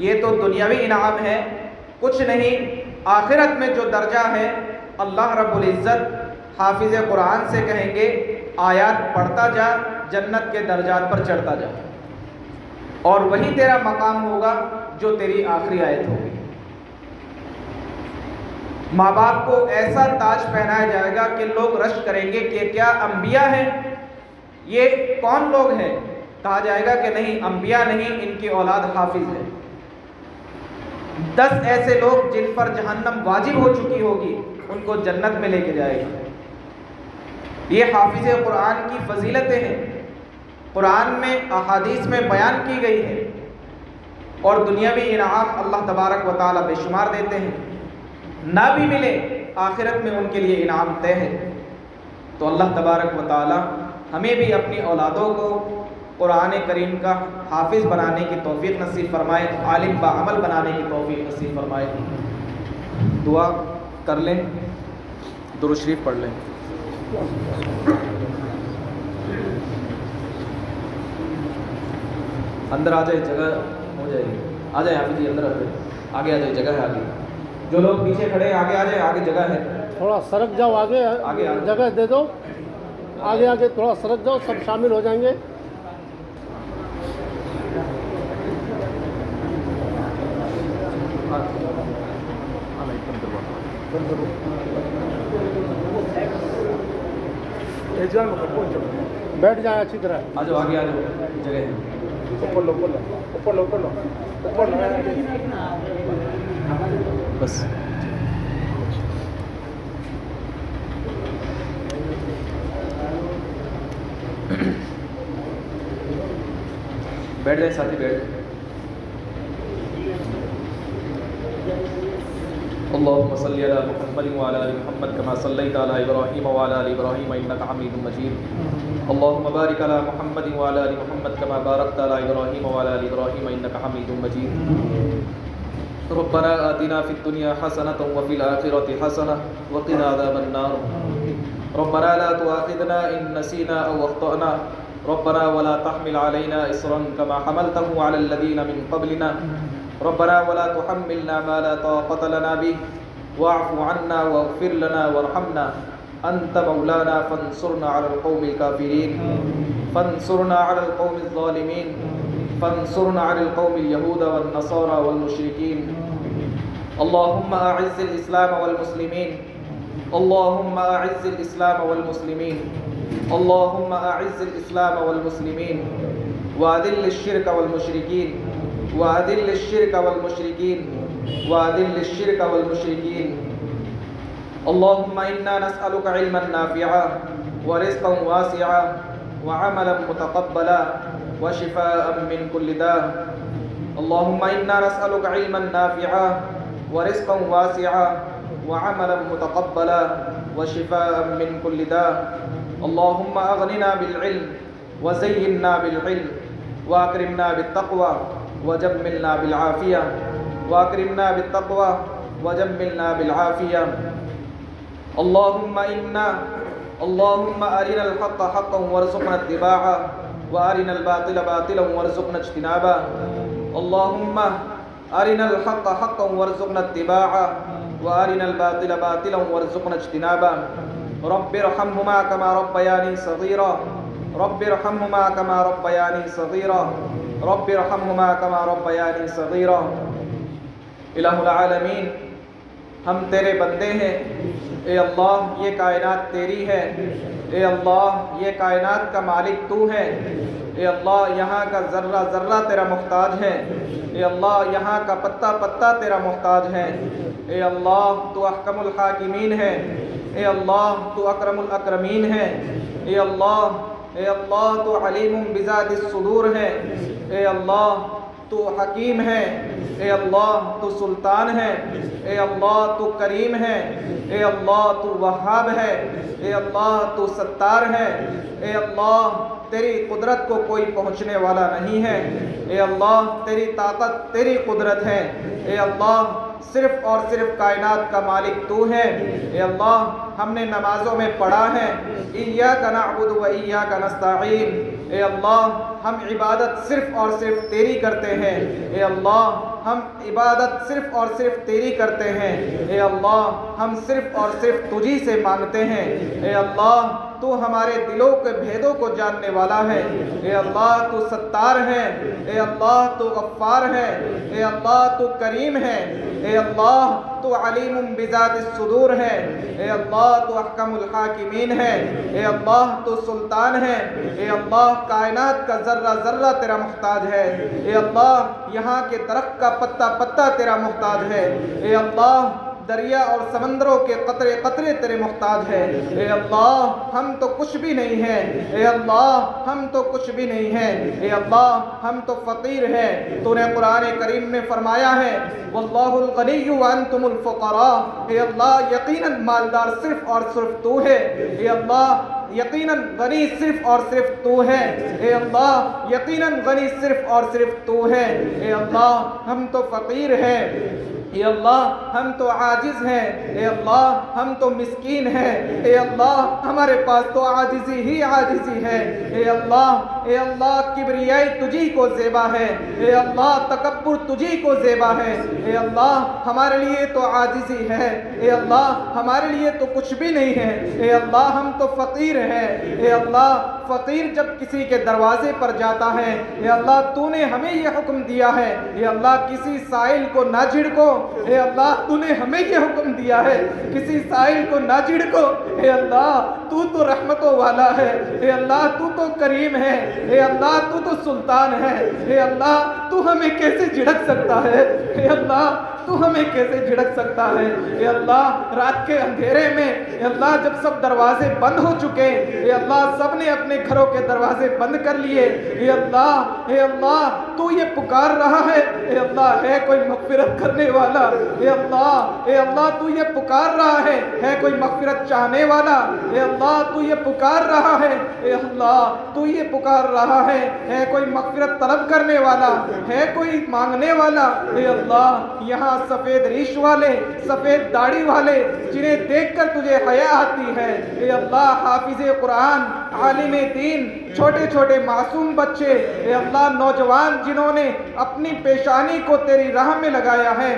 یہ تو دنیاوی انعام ہے، کچھ نہیں۔ آخرت میں جو درجہ ہے اللہ رب العزت حافظ قرآن سے کہیں گے آیات پڑھتا جا، جنت کے درجات پر چڑھتا جا، اور وہی تیرا مقام ہوگا جو تیری آخری آیت ہوگی۔ ماں باپ کو ایسا تاج پہنایا جائے گا کہ لوگ رشک کریں گے کہ کیا انبیاء ہیں؟ یہ کون لوگ ہیں؟ کہا جائے گا کہ نہیں، انبیاء نہیں، ان کی اولاد حافظ ہے۔ 10 ایسے لوگ جن پر جہنم واجب ہو چکی ہوگی ان کو جنت میں لے کے جائے گا۔ یہ حافظ قرآن کی فضیلتیں ہیں، قرآن میں احادیث میں بیان کی گئی ہے، اور دنیاوی انعام اللہ تبارک و تعالیٰ بے شمار دیتے ہیں۔ نہ بھی ملے آخرت میں ان کے لیے انعام طے ہے۔ تو اللہ تبارک و تعالیٰ ہمیں بھی اپنی اولادوں کو قرآن کریم کا حافظ بنانے کی توفیق نصیب فرمائے، عالم بعمل بنانے کی توفیق نصیب فرمائے۔ دعا کر لیں، درود شریف پڑھ لیں۔ اندر آ جائے، جگہ ہو جائے گی، آ جائیں حافظ جی، اندر آ جائیں، آگے آ جائے، جگہ ہے آگے۔ جو لوگ پیچھے کھڑے ہیں آگے آ جائیں، آگے جگہ ہے، تھوڑا سرک جاؤ، آگے جگہ دے دو، آگے آگے تھوڑا سرک جاؤ، سب شامل ہو جائیں گے۔ بیٹھ جائیں اچھی طرح، آ جاؤ، آگے آ جاؤ، جگہ ہے۔ بس بیٹھ جائیں ساتھی، بیٹھ۔ اللهم صل على محمد وعلى ال محمد كما صليت على ابراهيم وعلى ال ابراهيم انك حميد مجيد اللهم بارك على محمد وعلى ال محمد كما باركت على ابراهيم وعلى ال ابراهيم انك حميد مجيد ربنا آتنا في الدنيا حسنة وفي الآخرة حسنة وقنا عذاب النار ربنا لا تؤاخذنا إن نسينا أو أخطأنا ربنا ولا تحمل علينا إصرا كما حملته على الذين من قبلنا ربنا ولا تحملنا ما لا طاقة لنا به واعف عنا واغفر لنا وارحمنا أنت مولانا فانصرنا على القوم الكافرين فانصرنا على القوم الظالمين فانصرنا على القوم اليهود والنصارى والمشركين اللهم أعز الإسلام والمسلمين اللهم أعز الإسلام والمسلمين اللهم أعز الإسلام والمسلمين وأذل الشرك والمشركين وأذل الشرك والمشركين وأذل الشرك والمشركين اللهم إنا نسألك علما نافعا ورزقا واسعا وعملا متقبلا وشفاء من كل داء اللهم إنا نسألك علما نافعا ورزقا واسعا وعملا متقبلا وشفاء من كل داء اللهم أغننا بالعلم وزينا بالعلم وأكرمنا بالتقوى وجملنا بالعافية وأكرمنا بالتقوى وجملنا بالعافية اللهم أرنا الحق حقا وارزقنا اتباعه وأرنا الباطل باطلا وارزقنا اجتنابه اللهم أرنا الحق حقا وارزقنا اتباعه وأرنا الباطل باطلا وارزقنا اجتنابه رب ارحمهما كما ربياني صغيرا رب ارحمهما كما ربياني صغيرا رب ارحمهما كما ربياني صغيرا الہ العالمین، ہم تیرے بندے ہیں، اے اللہ یہ کائنات تیری ہے، اے اللہ یہ کائنات کا مالک تو ہے، اے اللہ یہاں کا ذرہ ذرہ تیرا محتاج ہے، اے اللہ یہاں کا پتا پتا تیرا محتاج ہے، اے اللہ تو احکم الحاکمین ہے، اے اللہ تو اکرم الاکرمین ہے، اے اللہ تو علیم بذات الصدور ہے، اے اللہ تو حکیم ہے، اے اللہ تو سلطان ہے، اے اللہ تو کریم ہے، اے اللہ تو وہاب ہے، اے اللہ تو ستار ہے، اے اللہ تیری قدرت کو کوئی پہنچنے والا نہیں ہے، اے اللہ تیری طاقت تیری قدرت ہے، اے اللہ صرف اور صرف کائنات کا مالک تو ہے، اے اللہ ہم نے نمازوں میں پڑھا ہے ایاک نعبد و ایاک نستعین، اے اللہ ہم عبادت صرف اور صرف تیری کرتے ہیں، اے اللہ ہم عبادت صرف اور صرف تیری کرتے ہیں، اے اللہ ہم صرف اور صرف تجھی سے مانگتے ہیں، اے اللہ تو ہمارے دلوں کے بھیدوں کو جاننے والا ہے، اے اللہ تو ستار ہے، اے اللہ تو غفار ہے، اے اللہ تو کریم ہے، اے اللہ تو علیم بذات الصدور ہے، اے اللہ تو احکم الحاکمین ہے، اے اللہ تو سلطان ہے، اے اللہ کائنات کا ذرہ ذرہ تیرا محتاج ہے، اے اللہ یہاں کے درخت کا پتا پتا تیرا محتاج ہے، اے اللہ دریا اور سمندروں کے قطرے قطرے تیرے محتاج ہے، اے اللہ ہم تو کچھ بھی نہیں ہیں، اے اللہ ہم تو کچھ بھی نہیں ہیں، اے اللہ ہم تو فقیر ہیں، تو نے قرآن کریم میں فرمایا ہے واللہ الغنی وانتم الفقراء، اے اللہ یقیناً مالدار صرف اور صرف تو ہے، اے اللہ یقیناً غنی صرف اور صرف تو ہے، اے اللہ یقیناً غنی صرف اور صرف تو ہے، اے اللہ ہم تو فقیر ہیں، اے اللہ ہم تو عاجز ہیں، اے اللہ ہم تو مسکین ہیں، اے اللہ ہمارے پاس تو عاجزی ہی عاجزی ہے، اے اللہ کبریائی تجھی کو زیبا ہے، اے اللہ تکبر تجھی کو زیبا ہے، اے اللہ ہمارے لیے تو عاجزی ہے، اے اللہ ہمارے لیے تو کچھ بھی نہیں ہے، اے اللہ ہم تو فقیر ہیں، اے اللہ فقیر جب کسی کے دروازے پر جاتا ہے، اے اللہ تو نے ہمیں یہ حکم دیا ہے، اے اللہ کسی سائل کو نہ جھڑکو، اے اللہ تو نے ہمیں یہ حکم دیا ہے کسی سائل کو نہ جھڑکو، اے اللہ تو رحمتوں والا ہے، اے اللہ تو کریم ہے، اے اللہ تو سلطان ہے، اے اللہ تو ہمیں کیسے جھڑک سکتا ہے، اے اللہ تو ہمیں کیسے جھڑک سکتا ہے، اے اللہ رات کے اندھیرے میں اے اللہ جب سب دروازے بند ہو چکے، اے اللہ سب نے اپنے گھروں کے دروازے بند کر لیے، اے اللہ تو یہ پکار رہا ہے، اے اللہ ہے کوئی مغفرت کرنے والا، اے اللہ تو یہ پکار رہا ہے کوئی مغفرت چاہنے والا، اے اللہ تو یہ پکار رہا ہے، اے اللہ تو یہ پکار رہا ہے کوئی مغفرت طلب کرنے والا، ہے کوئی مانگنے والا، اے اللہ یہاں سفید ریش والے سفید داڑھی والے جنہیں دیکھ کر تجھے حیا آتی ہے، اے اللہ حافظ قرآن عالم دین چھوٹے چھوٹے معصوم بچے، اے اللہ نوجوان جنہوں نے اپنی پیشانی کو تیری راہ میں لگایا ہے،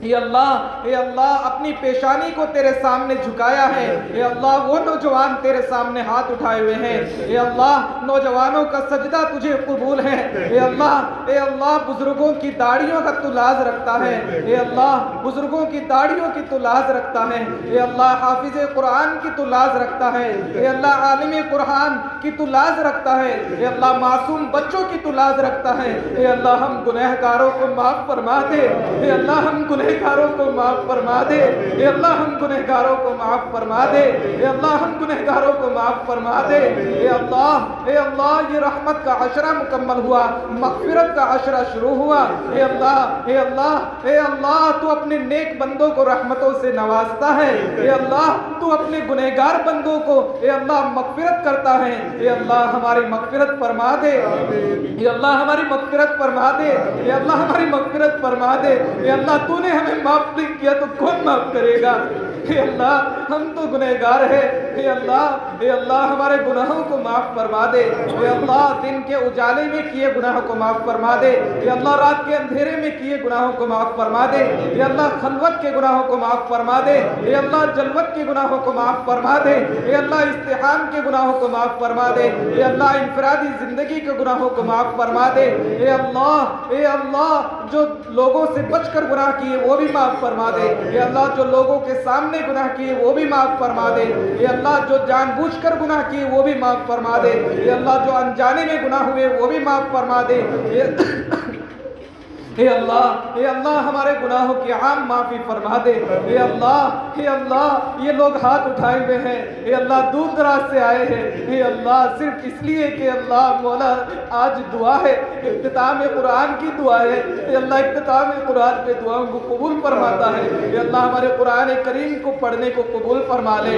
اے اللہ اپنی پیشانی کو تیرے سامنے جھکایا ہے، اے اللہ وہ نوجوان تیرے سامنے ہاتھ اٹھائے ہوئے ہیں، اے اللہ نوجوانوں کا سجدہ تجھے قبول ہے، اے اللہ بزرگوں کی داڑھیوں کا تو لاز رکھتا ہے، اے اللہ بزرگوں کی داڑھیوں کی تو لاز رکھتا ہے، اے اللہ حافظ قرآن کی تو لاز رکھتا ہے، اے اللہ عالم قرآن کی تو لاز رکھتا ہے، اے اللہ معصوم بچوں کی تو لاز رکھتا ہے، اے اللہ ہم گنہگاروں کو معاف فرما دے، اے اللہ ہم گنہگاروں کو معاف فرما دے، اے اللہ ہم گنہگاروں کو معاف فرما دے، اے اللہ ہم گنہگاروں کو معاف فرما دے، اے اللہ یہ رحمت کا عشرہ مکمل ہوا، مغفرت کا عشرہ شروع ہوا، اے اللہ تو اپنے نیک بندوں کو رحمتوں سے نوازتا ہے، اے اللہ تو اپنے گنہگار بندوں کو اے اللہ مغفرت کرتا ہے، اے اللہ ہماری مغفرت فرما دے، اے اللہ ہماری مغفرت فرما دے، اے اللہ ہماری مغفرت فرما دے، اے اللہ تو نے ہمیں معاف نہیں کیا تو کون معاف کرے گا، اے اللہ ہم تو گنہگار ہیں، اے اللہ ہمارے گناہوں کو معاف فرما دے، اے اللہ دن کے اجالے میں کیے گناہوں کو معاف فرما دے، اے اللہ رات کے اندھیرے میں کیے گناہوں کو معاف فرما دے، اے اللہ خلوت کے گناہوں کو معاف فرما دے، اے اللہ جلوت کے گناہوں کو معاف فرما دے، اے اللہ استحام کے گناہوں کو معاف فرما دے، اے اللہ انفرادی زندگی کے گناہوں کو معاف فرما دے، اے اللہ جو لوگوں سے بچ کر گناہ کیے وہ بھی معاف فرما دے اے اللہ جو لوگوں کے سامنے گناہ کیے وہ بھی معاف فرما دے اے اللہ جو جان بوجھ کر گناہ کیے وہ بھی معاف فرما دے اے اللہ جو انجانے میں گناہ ہوئے وہ بھی معاف فرما دے اے اللہ ہمارے گناہوں کی عام معافی فرما دے اے اللہ یہ لوگ ہاتھ اٹھائے ہوئے ہیں اے اللہ دور دراز سے آئے ہیں اے اللہ صرف اس لیے کہ اللہ مولا آج دعا ہے اختتام قرآن کی دعا ہے اے اللہ اختتام قرآن پہ دعاؤں کو قبول فرماتا ہے اے اللہ ہمارے قرآن کریم کو پڑھنے کو قبول فرما لے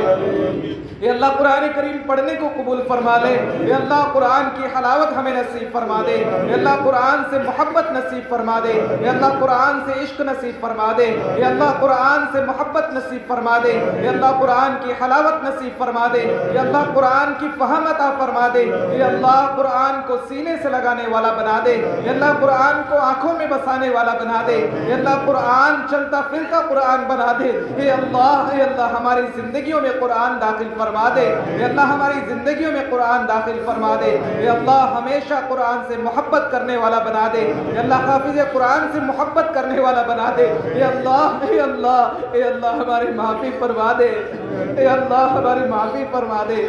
اے اللہ قرآن کریم پڑھنے کو قبول فرما لے اے اللہ قرآن کی حلاوت ہمیں نصیب فرما دے اے اللہ قرآن سے محبت نصیب فرما دے اے اللہ قرآن سے عشق نصیب فرما دے اے اللہ قرآن سے محبت نصیب فرما دے اے اللہ قرآن کی حلاوت نصیب فرما دے اے اللہ قرآن کی فہم عطا فرما دے اے اللہ قرآن کو سینے سے لگانے والا بنا دے اے اللہ قرآن کو آنکھوں میں بسانے والا بنا دے اے اللہ قرآن چلتا پھرتا قرآن بنا دے اے اللہ ہماری زندگیوں میں قرآن داخل فرما دے اے اللہ ہماری زندگیوں میں قرآن داخل فرما دے اے اللہ ہمیشہ قرآن سے محبت کرنے والا بنا دے اے اللہ حافظ قرآن سے محبت کرنے والا بنا دے اے اللہ ہماری معافی فرما دے اے اللہ ہماری معافی فرما دے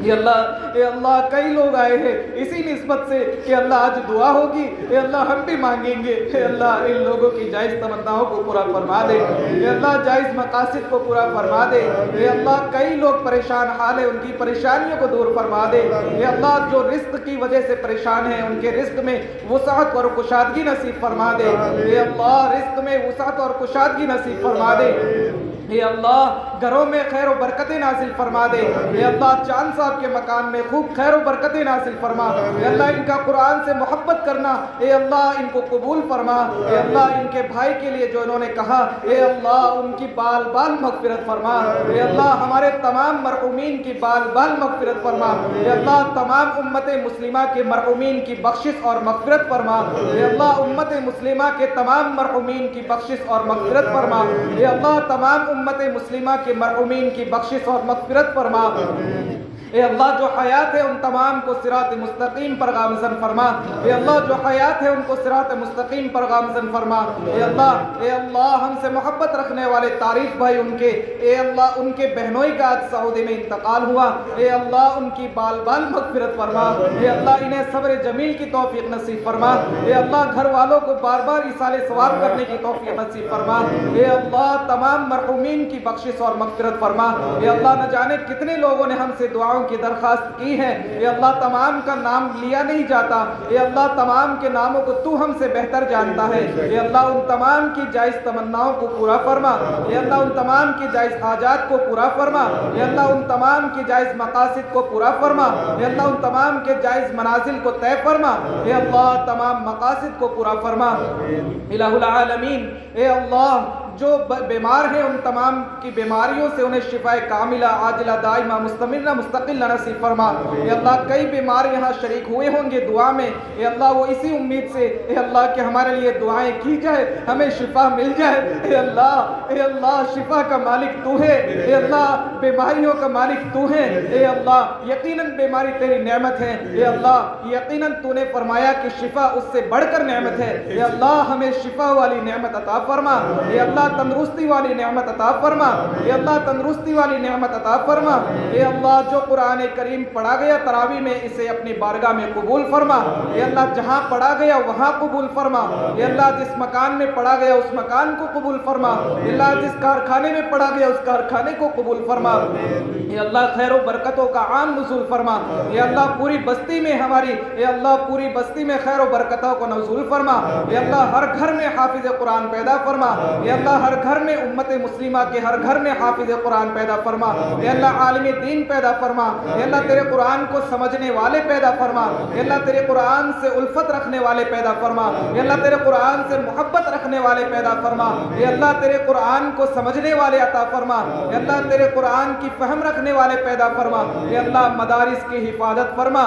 اے اللہ کئی لوگ آئے ہیں اسی نسبت سے کہ اللہ آج دعا ہوگی اے اللہ ہم بھی مانگیں گے اے اللہ ان لوگوں کی جائز تمناؤں کو پورا فرما دے اے اللہ جائز مقاصد کو پورا فرما دے اے اللہ کئی لوگ پریشان حال ہے ان کی پریشانیوں کو دور فرما دے اے اللہ جو رزق کی وجہ سے پریشان ہیں ان کے رزق میں وسعت اور کشادگی نصیب فرما دے اے اللہ رزق میں وسعت اور کشادگی نصیب فرما دے اے اللہ گھروں میں خیر و برکتیں نازل فرما دے اے اللہ چاند صاحب کے مکان میں خوب خیر و برکتیں نازل فرما اے اللہ ان کا قرآن سے محبت کرنا اے اللہ ان کو قبول فرما اے اللہ ان کے بھائی کے لیے جو انہوں نے کہا اے اللہ ان کی بال بال مغفرت فرما اے اللہ ہمارے تمام مرحومین کی بال بال مغفرت فرما اے اللہ تمام امت مسلمہ کے مرحومین کی بخشش اور مغفرت فرما اے اللہ امت مسلمہ کے تمام مرحومین کی بخشش اور مغفرت فرما اے اللہ تمام امت مسلمہ کے مرحومین کی بخشش اور مغفرت فرما اے اللہ جو حیات ہے ان تمام کو صراط مستقیم پر گامزن فرما اے اللہ جو حیات ہے ان کو صراط مستقیم پر گامزن فرما اے اللہ ہم سے محبت رکھنے والے طارق بھائی ان کے اے اللہ ان کے بہنوئی کا آج سعودی میں انتقال ہوا اے اللہ ان کی بال بال مغفرت فرما اے اللہ انہیں صبر جمیل کی توفیق نصیب فرما اے اللہ گھر والوں کو بار بار ایصال ثواب کرنے کی توفیق نصیب فرما اے اللہ تمام مرحومین کی بخشش اور مغفرت فرما اے اللہ نہ جانے کتنے لوگوں نے ہم سے دعاؤں کی درخواست کی ہے اے اللہ تمام کا نام لیا نہیں جاتا اے اللہ تمام کے ناموں کو تو ہم سے بہتر جانتا ہے اے اللہ ان تمام کی جائز تمناؤں کو پورا فرما اے اللہ ان تمام کی جائز حاجات کو پورا فرما اے اللہ ان تمام کی جائز مقاصد کو پورا فرما اے اللہ ان تمام کے جائز منازل کو طے فرما اے اللہ تمام مقاصد کو پورا فرما الہ العالمین اے اللہ جو بیمار ہیں ان تمام کی بیماریوں سے انہیں شفا کاملہ عاجلہ دائمہ مستمرہ مستقلہ نصیب فرما اے اللہ کئی بیمار یہاں شریک ہوئے ہوں گے دعا میں اے اللہ وہ اسی امید سے اے اللہ کہ ہمارے لیے دعائیں کی جائے ہمیں شفا مل جائے اے اللہ شفا کا مالک تو ہے اے اللہ بیماریوں کا مالک تو ہے اے اللہ یقیناً بیماری تیری نعمت ہے اے اللہ یقیناً تو نے فرمایا کہ شفا اس سے بڑھ کر نعمت ہے اے اللہ ہمیں شفا والی نعمت عطا فرما اے اللہ تندرستی والی نعمت عطا فرما اے اللہ تندرستی والی نعمت عطا فرما اے اللہ جو قرآن کریم پڑھا گیا تراویح میں اسے اپنی بارگاہ میں قبول فرما اے اللہ جہاں پڑھا گیا وہاں قبول فرما اے اللہ جس مکان میں پڑھا گیا اس مکان کو قبول فرما اے اللہ جس کارخانے میں پڑھا گیا اس کارخانے کو قبول فرما اے اللہ خیر و برکتوں کا عام نزول فرما اے اللہ پوری بستی میں ہماری اے اللہ پوری بستی میں خیر و برکتوں کو نزول فرما اے اللہ ہر گھر میں حافظ قرآن پیدا فرما اے اللہ ہر گھر میں امت مسلمہ کے ہر گھر میں حافظ قرآن پیدا فرما اے اللہ عالم دین پیدا فرما اے اللہ تیرے قرآن کو سمجھنے والے پیدا فرما اے اللہ تیرے قرآن سے الفت رکھنے والے پیدا فرما اے اللہ تیرے قرآن سے محبت رکھنے والے پیدا فرما اے اللہ تیرے قرآن کو سمجھنے والے عطا فرما اے اللہ تیرے قرآن کی فہم رکھنے والے پیدا فرما اے اللہ مدارس کی حفاظت فرما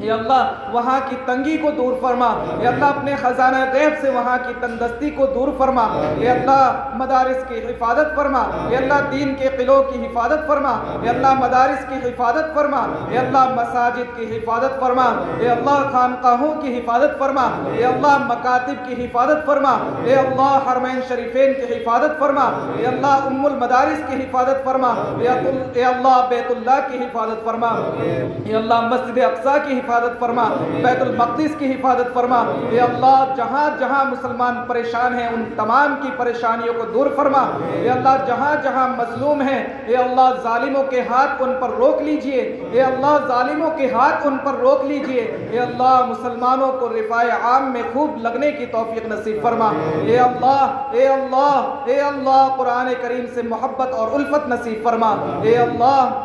اے اللہ وہاں کی تنگی کو دور فرما اے اللہ اپنے خزانہ غیب سے وہاں کی تندرستی کو دور فرما اے اللہ اللہ مدارس کی حفاظت فرما، اے اللہ دین کے قلعوں کی حفاظت فرما، اے اللہ مدارس کی حفاظت فرما، اے اللہ مساجد کی حفاظت فرما، اے اللہ خانقاہوں کی حفاظت فرما، اے اللہ مکاتب کی حفاظت فرما، اے اللہ حرمین شریفین کی حفاظت فرما، اے اللہ ام المدارس کی حفاظت فرما، اے اللہ بیت اللہ کی حفاظت فرما، اے اللہ مسجد اقصی کی حفاظت فرما، بیت المقدس کی حفاظت فرما، اے اللہ جہاں جہاں مسلمان پریشان ہیں ان تمام کی پریشانیوں کو دور فرما، اے اللہ جہاں جہاں مظلوم ہیں اے اللہ ظالموں کے ہاتھ ان پر روک لیجئے، اے اللہ ظالموں کے ہاتھ ان پر روک لیجئے، اے اللہ مسلمانوں کو رفاع عام میں خوب لگنے کی توفیق نصیب فرما، اے اللہ اے اللہ اے اللہ قرآن کریم سے محبت اور الفت نصیب فرما، اے اللہ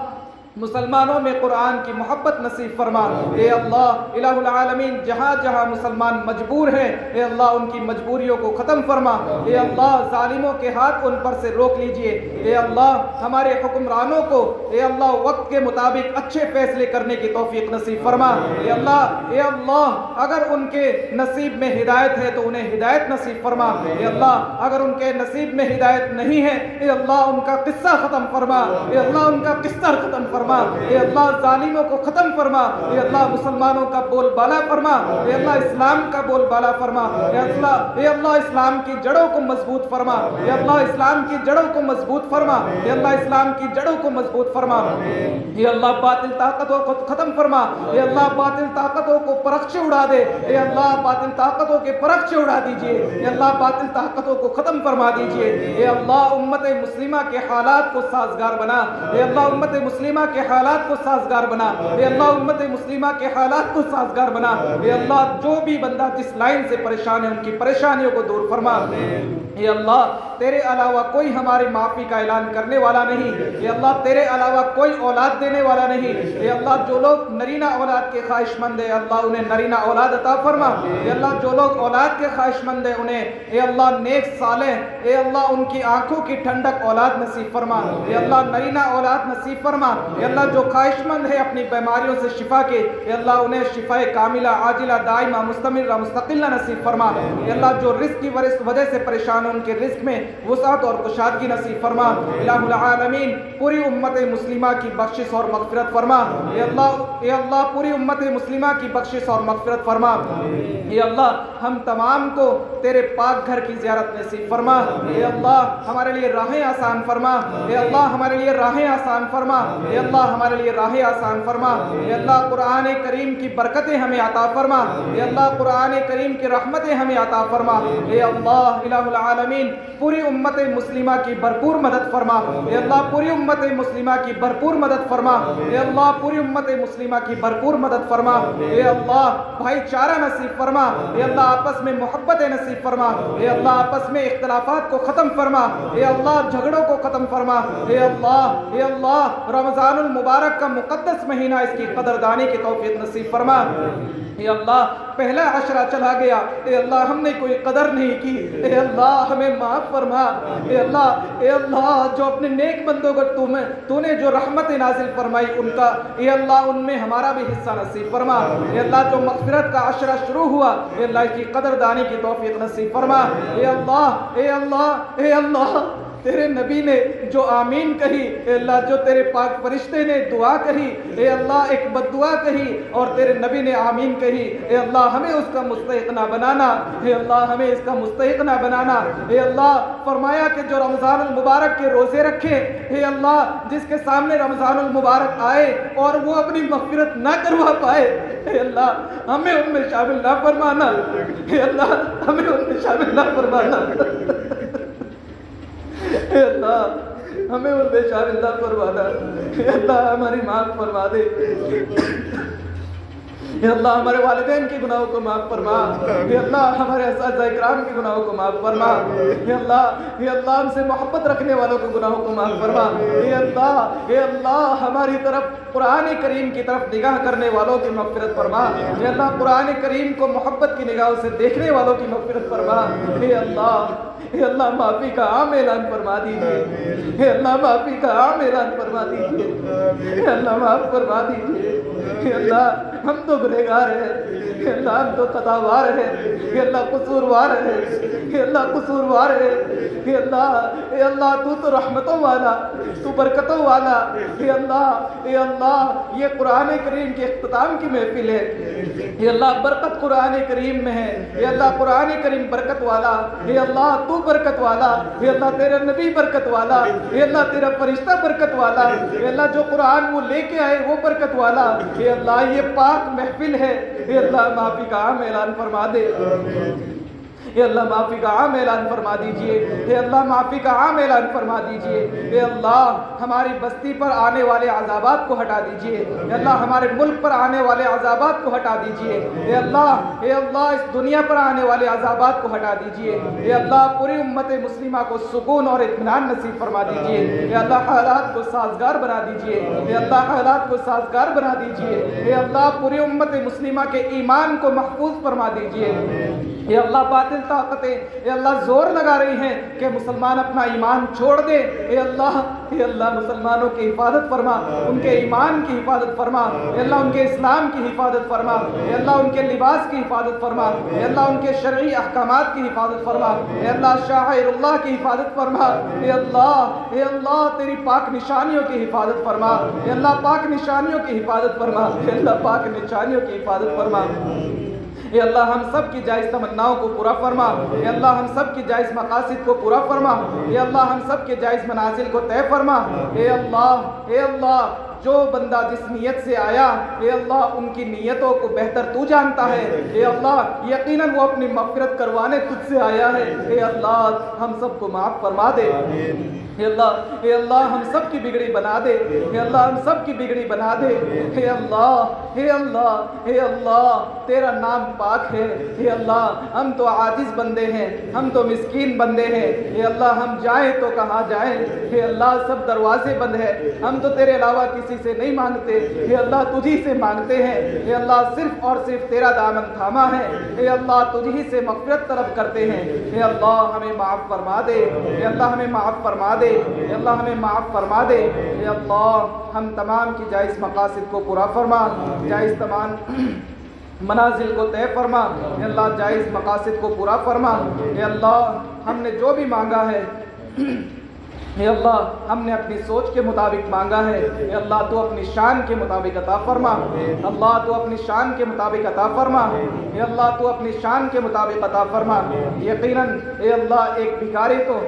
مسلمانوں میں قرآن کی محبت نصیب فرما، اے اللہ الہ العالمین جہاں جہاں مسلمان مجبور ہیں اے اللہ ان کی مجبوریوں کو ختم فرما، اے اللہ ظالموں کے ہاتھ ان پر سے روک لیجئے، اے اللہ ہمارے حکمرانوں کو اے اللہ وقت کے مطابق اچھے فیصلے کرنے کی توفیق نصیب فرما، اے اللہ اگر ان کے نصیب میں ہدایت ہے تو انہیں ہدایت نصیب فرما، اے اللہ اگر ان کے نصیب میں ہدایت نہیں ہے اے اللہ ان کا قصہ ختم فرما، اے اللہ ان کا قصہ ختم فرما، اے اللہ ظالموں کو ختم فرما، اے اللہ مسلمانوں کا بول بالا فرما، اے اللہ اسلام کا بول بالا فرما، اے اللہ اسلام کی جڑوں کو مضبوط فرما، اے اللہ اسلام کی جڑوں کو مضبوط فرما، اے اللہ اسلام کی جڑوں کو مضبوط فرما، اے اللہ باطل طاقتوں کو ختم فرما، اے اللہ باطل طاقتوں کو پرخچے اڑا دے، اے اللہ باطل طاقتوں کے پرخچے اڑا دیجئے، اے اللہ باطل طاقتوں کو ختم فرما دیجئے، اے اللہ امت مسلمہ کے حالات کو سازگار بنا، اے اللہ امت مسلمہ کے حالات کو سازگار بنا، اے اللہ امت مسلمہ کے حالات کو سازگار بنا، اے اللہ جو بھی بندہ جس لائن سے پریشان ہے ان کی پریشانیوں کو دور فرما، اے اللہ تیرے علاوہ کوئی ہماری معافی کا اعلان کرنے والا نہیں، اے اللہ تیرے علاوہ کوئی اولاد دینے والا نہیں، اے اللہ جو لوگ نرینہ اولاد کے خواہش مند ہیں اللہ انہیں نرینہ اولاد عطا فرما، اے اللہ جو لوگ اولاد کے خواہش مند ہیں انہیں اے اللہ نیک صالح اے اللہ ان کی آنکھوں کی ٹھنڈک اولاد نصیب فرما، اے اللہ نرینہ اولاد نصیب فرما، اے اللہ جو خواہش مند ہے اپنی بیماریوں سے شفا کے اے اللہ انہیں شفا کاملہ عاجلہ دائمہ مستمرہ مستقلہ نصیب فرما، اے اللہ جو رزق کی وجہ سے پریشان ان کے رزق میں وسعت اور کشادگی نصیب فرما، الہ العالمین پوری امت مسلمہ کی بخشش اور مغفرت فرما، اے اللہ پوری امت مسلمہ کی بخشش اور مغفرت فرما، اے اللہ ہم تمام کو تیرے پاک گھر کی زیارت نصیب فرما، اے اللہ ہمارے لیے راہیں آسان فرما، اے اللہ ہمارے لیے راہیں آسان فرما، اے اللہ ہمارے لیے راہیں آسان فرما، اے اللہ قرآن کریم کی برکتیں ہمیں عطا فرما، اے اللہ قرآن کریم کی رحمتیں ہمیں عطا فرما، اے اللہ الہ العالمین پوری امت مسلمہ کی بھرپور مدد فرما، اے اللہ پوری امت مسلمہ کی بھرپور مدد فرما، اے اللہ پوری امت مسلمہ کی بھرپور مدد فرما، اے اللہ بھائی چارہ نصیب فرما، اے اللہ آپس میں محبت نصیب فرما، اے اللہ آپس میں اختلافات کو ختم فرما، اے اللہ جھگڑوں کو ختم فرما، اے اللہ رمضان المبارک کا مقدس مہینہ اس کی قدردانی کی توفیق نصیب فرما، اے اللہ پہلا عشرہ چلا گیا اے اللہ ہم نے کوئی قدر نہیں کی، اے اللہ ہمیں معاف فرما، اے اللہ جو اپنے نیک بندوں کو تو نے جو رحمت نازل فرمائی ان کا اے اللہ ان میں ہمارا بھی حصہ نصیب فرما، اے اللہ جو مغفرت کا عشرہ شروع ہوا اے اللہ اس کی قدردانی کی توفیق نصیب فرما، اے اللہ تیرے نبی نے جو آمین کہی اے اللہ جو تیرے پاک فرشتے نے دعا کہی اے اللہ ایک بد دعا کہی اور تیرے نبی نے آمین کہی اے اللہ ہمیں اس کا مستحق نہ بنانا، اے اللہ ہمیں اس کا مستحق نہ بنانا، اے اللہ فرمایا کہ جو رمضان المبارک کے روزے رکھے اے اللہ جس کے سامنے رمضان المبارک آئے اور وہ اپنی مغفرت نہ کروا پائے اے اللہ ہمیں ان میں شامل نہ فرمانا، اے اللہ ہمیں ان میں شامل نہ فرمانا، اے اللہ ہمیں ان میں شامل نہ فرمانا، اے اللہ ہماری معاف فرما دے، اے اللہ ہمارے والدین کی گناہوں کو معاف فرما، اے اللہ ہمارے اساتذہ اکرام کی گناہوں کو معاف فرما، اے اللہ ہم سے محبت رکھنے والوں کو گناہوں کو معاف فرما، اے اللہ ہماری طرف قرآن کریم کی طرف نگاہ کرنے والوں کی مغفرت فرما، اے اللہ قرآن کریم کو محبت کی نگاہوں سے دیکھنے والوں کی مغفرت فرما، اے اللہ معافی کا عام اعلان فرما دیجئے، اے اللہ معافی کا عام اعلان فرما دیجئے، اے اللہ معاف فرما دیجئے، اے اللہ ہم تو گنہگار ہیں، اے اللہ ہم تو خطاوار ہیں، اے اللہ قصوروار ہیں، اے اللہ قصوروار ہیں، اے اللہ تو رحمتوں والا، تو برکتوں والا، اے اللہ یہ قرآن کریم کے اختتام کی محفل ہے، اے اللہ برکت قرآن کریم میں ہے، اے اللہ قرآن کریم برکت والا، اے اللہ تو برکت والا، اے اللہ تیرا نبی برکت والا، اے اللہ تیرا فرشتہ برکت والا، اے اللہ جو قرآن وہ لے کے آئے وہ برکت والا، اے اللہ یہ پاک محفل ہے، اے اللہ معافی کا عام اعلان فرما دے، اے اللہ معافی کا عام اعلان فرما دیجئے، اے اللہ معافی کا عام اعلان فرما دیجئے، اے اللہ ہماری بستی پر آنے والے عذابات کو ہٹا دیجئے، اے اللہ ہمارے ملک پر آنے والے عذابات کو ہٹا دیجئے، اے اللہ اس دنیا پر آنے والے عذابات کو ہٹا دیجئے، اے اللہ پوری امت مسلمہ کو سکون اور اطمینان نصیب فرما دیجئے، اے اللہ حالات کو سازگار بنا دیجئے، اے اللہ حالات کو سازگار بنا دیجئے، اے اللہ پوری امت مسلمہ کے ایمان کو محفوظ فرما دیجئے، اے اللہ باطل طاقتیں اے اللہ زور لگا رہی ہیں کہ مسلمان اپنا ایمان چھوڑ دے، اے اللہ مسلمانوں کی حفاظت فرما، ان کے ایمان کی حفاظت فرما، اے اللہ ان کے اسلام کی حفاظت فرما، اے اللہ ان کے لباس کی حفاظت فرما، اے اللہ ان کے شرعی احکامات کی حفاظت فرما، اے اللہ شاعر اللہ کی حفاظت فرما، اے اللہ تیری پاک نشانیوں کی حفاظت فرما، اے اللہ پاک نشانیوں کی حفاظت فرما، اے اللہ پاک نشانیوں کی حفاظت فرما، اے اللہ ہم سب کی جائز تمناؤں کو پورا فرما، اے اللہ ہم سب کی جائز مقاصد کو پورا فرما، اے اللہ ہم سب کے جائز منازل کو طے فرما، اے اللہ جو بندہ جس نیت سے آیا اے اللہ ان کی نیتوں کو بہتر تو جانتا ہے، اے اللہ یقیناً وہ اپنی مغفرت کروانے تجھ سے آیا ہے، اے اللہ ہم سب کو معاف فرما دے، اے اللہ ہم سب کی بگڑی بنا دے، اے اللہ ہم سب کی بگڑی بنا دے، اے اللہ تیرا نام پاک ہے، اے اللہ ہم تو عاجز بندے ہیں، ہم تو مسکین بندے ہیں، اے اللہ ہم جائیں تو کہاں جائیں، اے اللہ سب دروازے بند ہیں، ہم تو تیرے علاوہ کسی سے نہیں مانگتے، اے اللہ تجھی سے مانگتے ہیں، اے اللہ صرف اور صرف تیرا دامن تھاما ہے، اے اللہ تجھی سے مغفرت طلب کرتے ہیں، اے اللہ ہمیں معاف فرما دے، اے اللہ ہمیں معاف فرما دے، اے اللہ ہمیں معاف فرما دے، اے اللہ ہم تمام کی جائز مقاصد کو پورا فرما، جائز تمام منازل کو طے فرما، اے اللہ جائز مقاصد کو پورا فرما، اے اللہ ہم نے جو بھی مانگا ہے اے اللہ ہم نے اپنی سوچ کے مطابق مانگا ہے، اے اللہ تو اپنی شان کے مطابق عطا فرما، اللہ تو اپنی شان کے مطابق عطا فرما، اے اللہ تو اپنی شان کے مطابق عطا فرما، یقیناً اے اللہ ایک بھکاری تو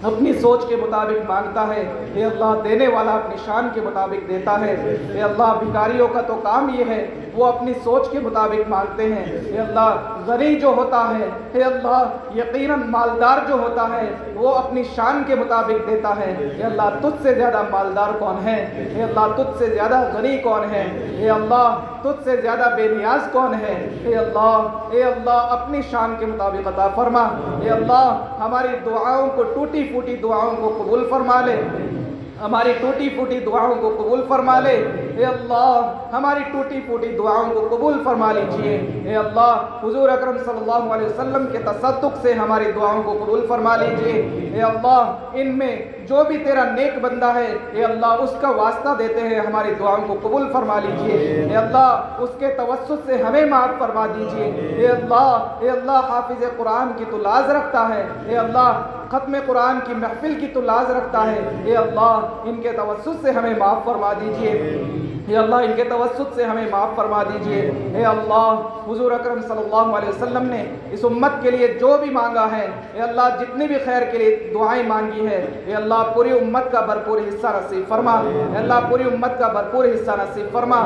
اپنی سوچ کے مطابق مانگتا ہے، اے اللہ دینے والا اپنی شان کے مطابق دیتا ہے، اے اللہ بھکاریوں کا تو کام یہ ہے وہ اپنی سوچ کے مطابق مانگتے ہیں، اے اللہ غنی جو ہوتا ہے اے اللہ یقیناً مالدار جو ہوتا ہے وہ اپنی شان کے مطابق دیتا ہے، اے اللہ تجھ سے زیادہ مالدار کون ہے، اے اللہ تجھ سے زیادہ غنی کون ہے، اے اللہ تجھ سے زیادہ بے نیاز کون ہے، اے اللہ اپنی شان کے مطابق عطا فرما، اے اللہ ہماری دعاؤں کو ٹوٹی پھوٹی دعاؤں کو قبول فرما لے، ہماری ٹوٹی پھوٹی دعاؤں کو قبول فرما لے، اے اللہ ہماری ٹوٹی پھوٹی دعاؤں کو قبول فرما لیجئے، اے اللہ حضور اکرم صلی اللہ علیہ وسلم کے تصدق سے ہماری دعاؤں کو قبول فرما لیجئے، اے اللہ ان میں جو بھی تیرا نیک بندہ ہے اے اللہ اس کا واسطہ دیتے ہیں ہماری دعاؤں کو قبول فرما لیجئے، اے اللہ اس کے توسط سے ہمیں معاف فرما دیجئے، اے اللہ حافظ قرآن کی تو لاز رکھتا ہے، اے اللہ ختم قرآن کی محفل کی تو لاز رکھتا ہے، اے اللہ ان کے توسط سے ہمیں معاف فرما دیجئے، اے اللہ ان کے توسط سے ہمیں معاف فرما دیجئے، اے اللہ حضور اکرم صلی اللہ علیہ وسلم نے اس امت کے لیے جو بھی مانگا ہے اے اللہ جتنی بھی خیر کے لیے دعائیں مانگی ہے اے اللہ پوری امت کا بھرپور حصہ نصیب فرما، اے اللہ پوری امت کا بھرپور حصہ نصیب فرما،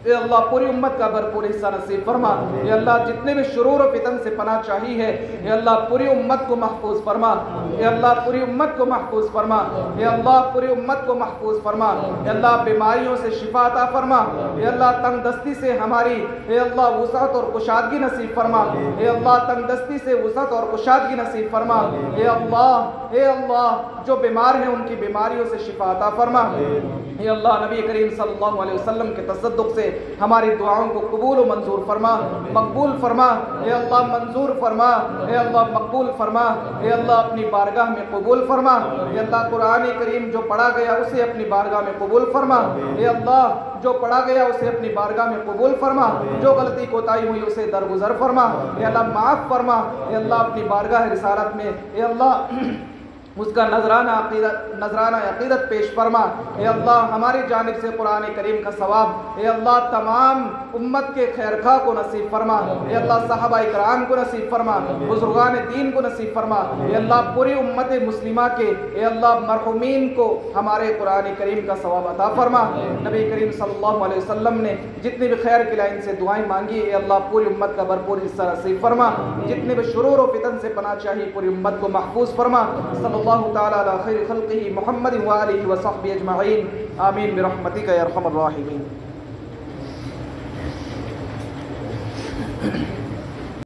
اے اللہ پوری امت کا بھرپور حصہ نصیب فرما، اے اللہ جتنے بھی شرور و فتن سے پناہ چاہی ہے اے اللہ پوری امت کو محفوظ فرما، اے اللہ پوری امت کو محفوظ فرما، اے اللہ پوری امت کو محفوظ فرما، اے اللہ بیماریوں سے شفا عطا فرما، اے اللہ تنگ دستی سے ہماری اے اللہ وسعت اور کشادگی نصیب فرما، اے اللہ تنگ دستی سے وسعت اور کشادگی نصیب فرما، اے اللہ جو بیمار ہیں ان کی بیماریوں سے شفا عطا فرما، اے اللہ نبی کریم صلی اللہ علیہ وسلم کے تصدق سے ہماری دعاؤں کو قبول و منظور فرما، مقبول فرما اے اللہ، منظور فرما اے اللہ، مقبول فرما اے اللہ، اپنی بارگاہ میں قبول فرما اے اللہ، قرآن کریم جو پڑھا گیا اسے اپنی بارگاہ میں قبول فرما اے اللہ، جو پڑھا گیا اسے اپنی بارگاہ میں قبول فرما، جو غلطی کوتاہی ہوئی اسے درگزر فرما اے اللہ، معاف فرما اے اللہ، اپنی بارگاہ رسالت میں اے اللہ اس کا نذرانہ عقیدت پیش فرما اے اللہ، ہماری جانب سے قرآن کریم کا ثواب اے اللہ تمام امت کے خیرخواہ کو نصیب فرما اے اللہ، صحابہ کرام کو نصیب فرما، بزرگان دین کو نصیب فرما اے اللہ، پوری امت مسلمہ کے اے اللہ مرحومین کو ہمارے قرآن کریم کا ثواب عطا فرما۔ نبی کریم صلی اللہ علیہ وسلم نے جتنی بھی خیر کی لائن سے دعائیں مانگی اے اللہ، پوری امت کا بھرپور حصہ نصیب فرما، جتنے بھی شرور و فتن سے پناہ چاہیے پوری امت کو محفوظ فرما۔ صلی اللہ تعالی علی خیر خلقہ محمد وآلہ وصحبہ اجمعین، آمین برحمتک یا ارحم الراحمین۔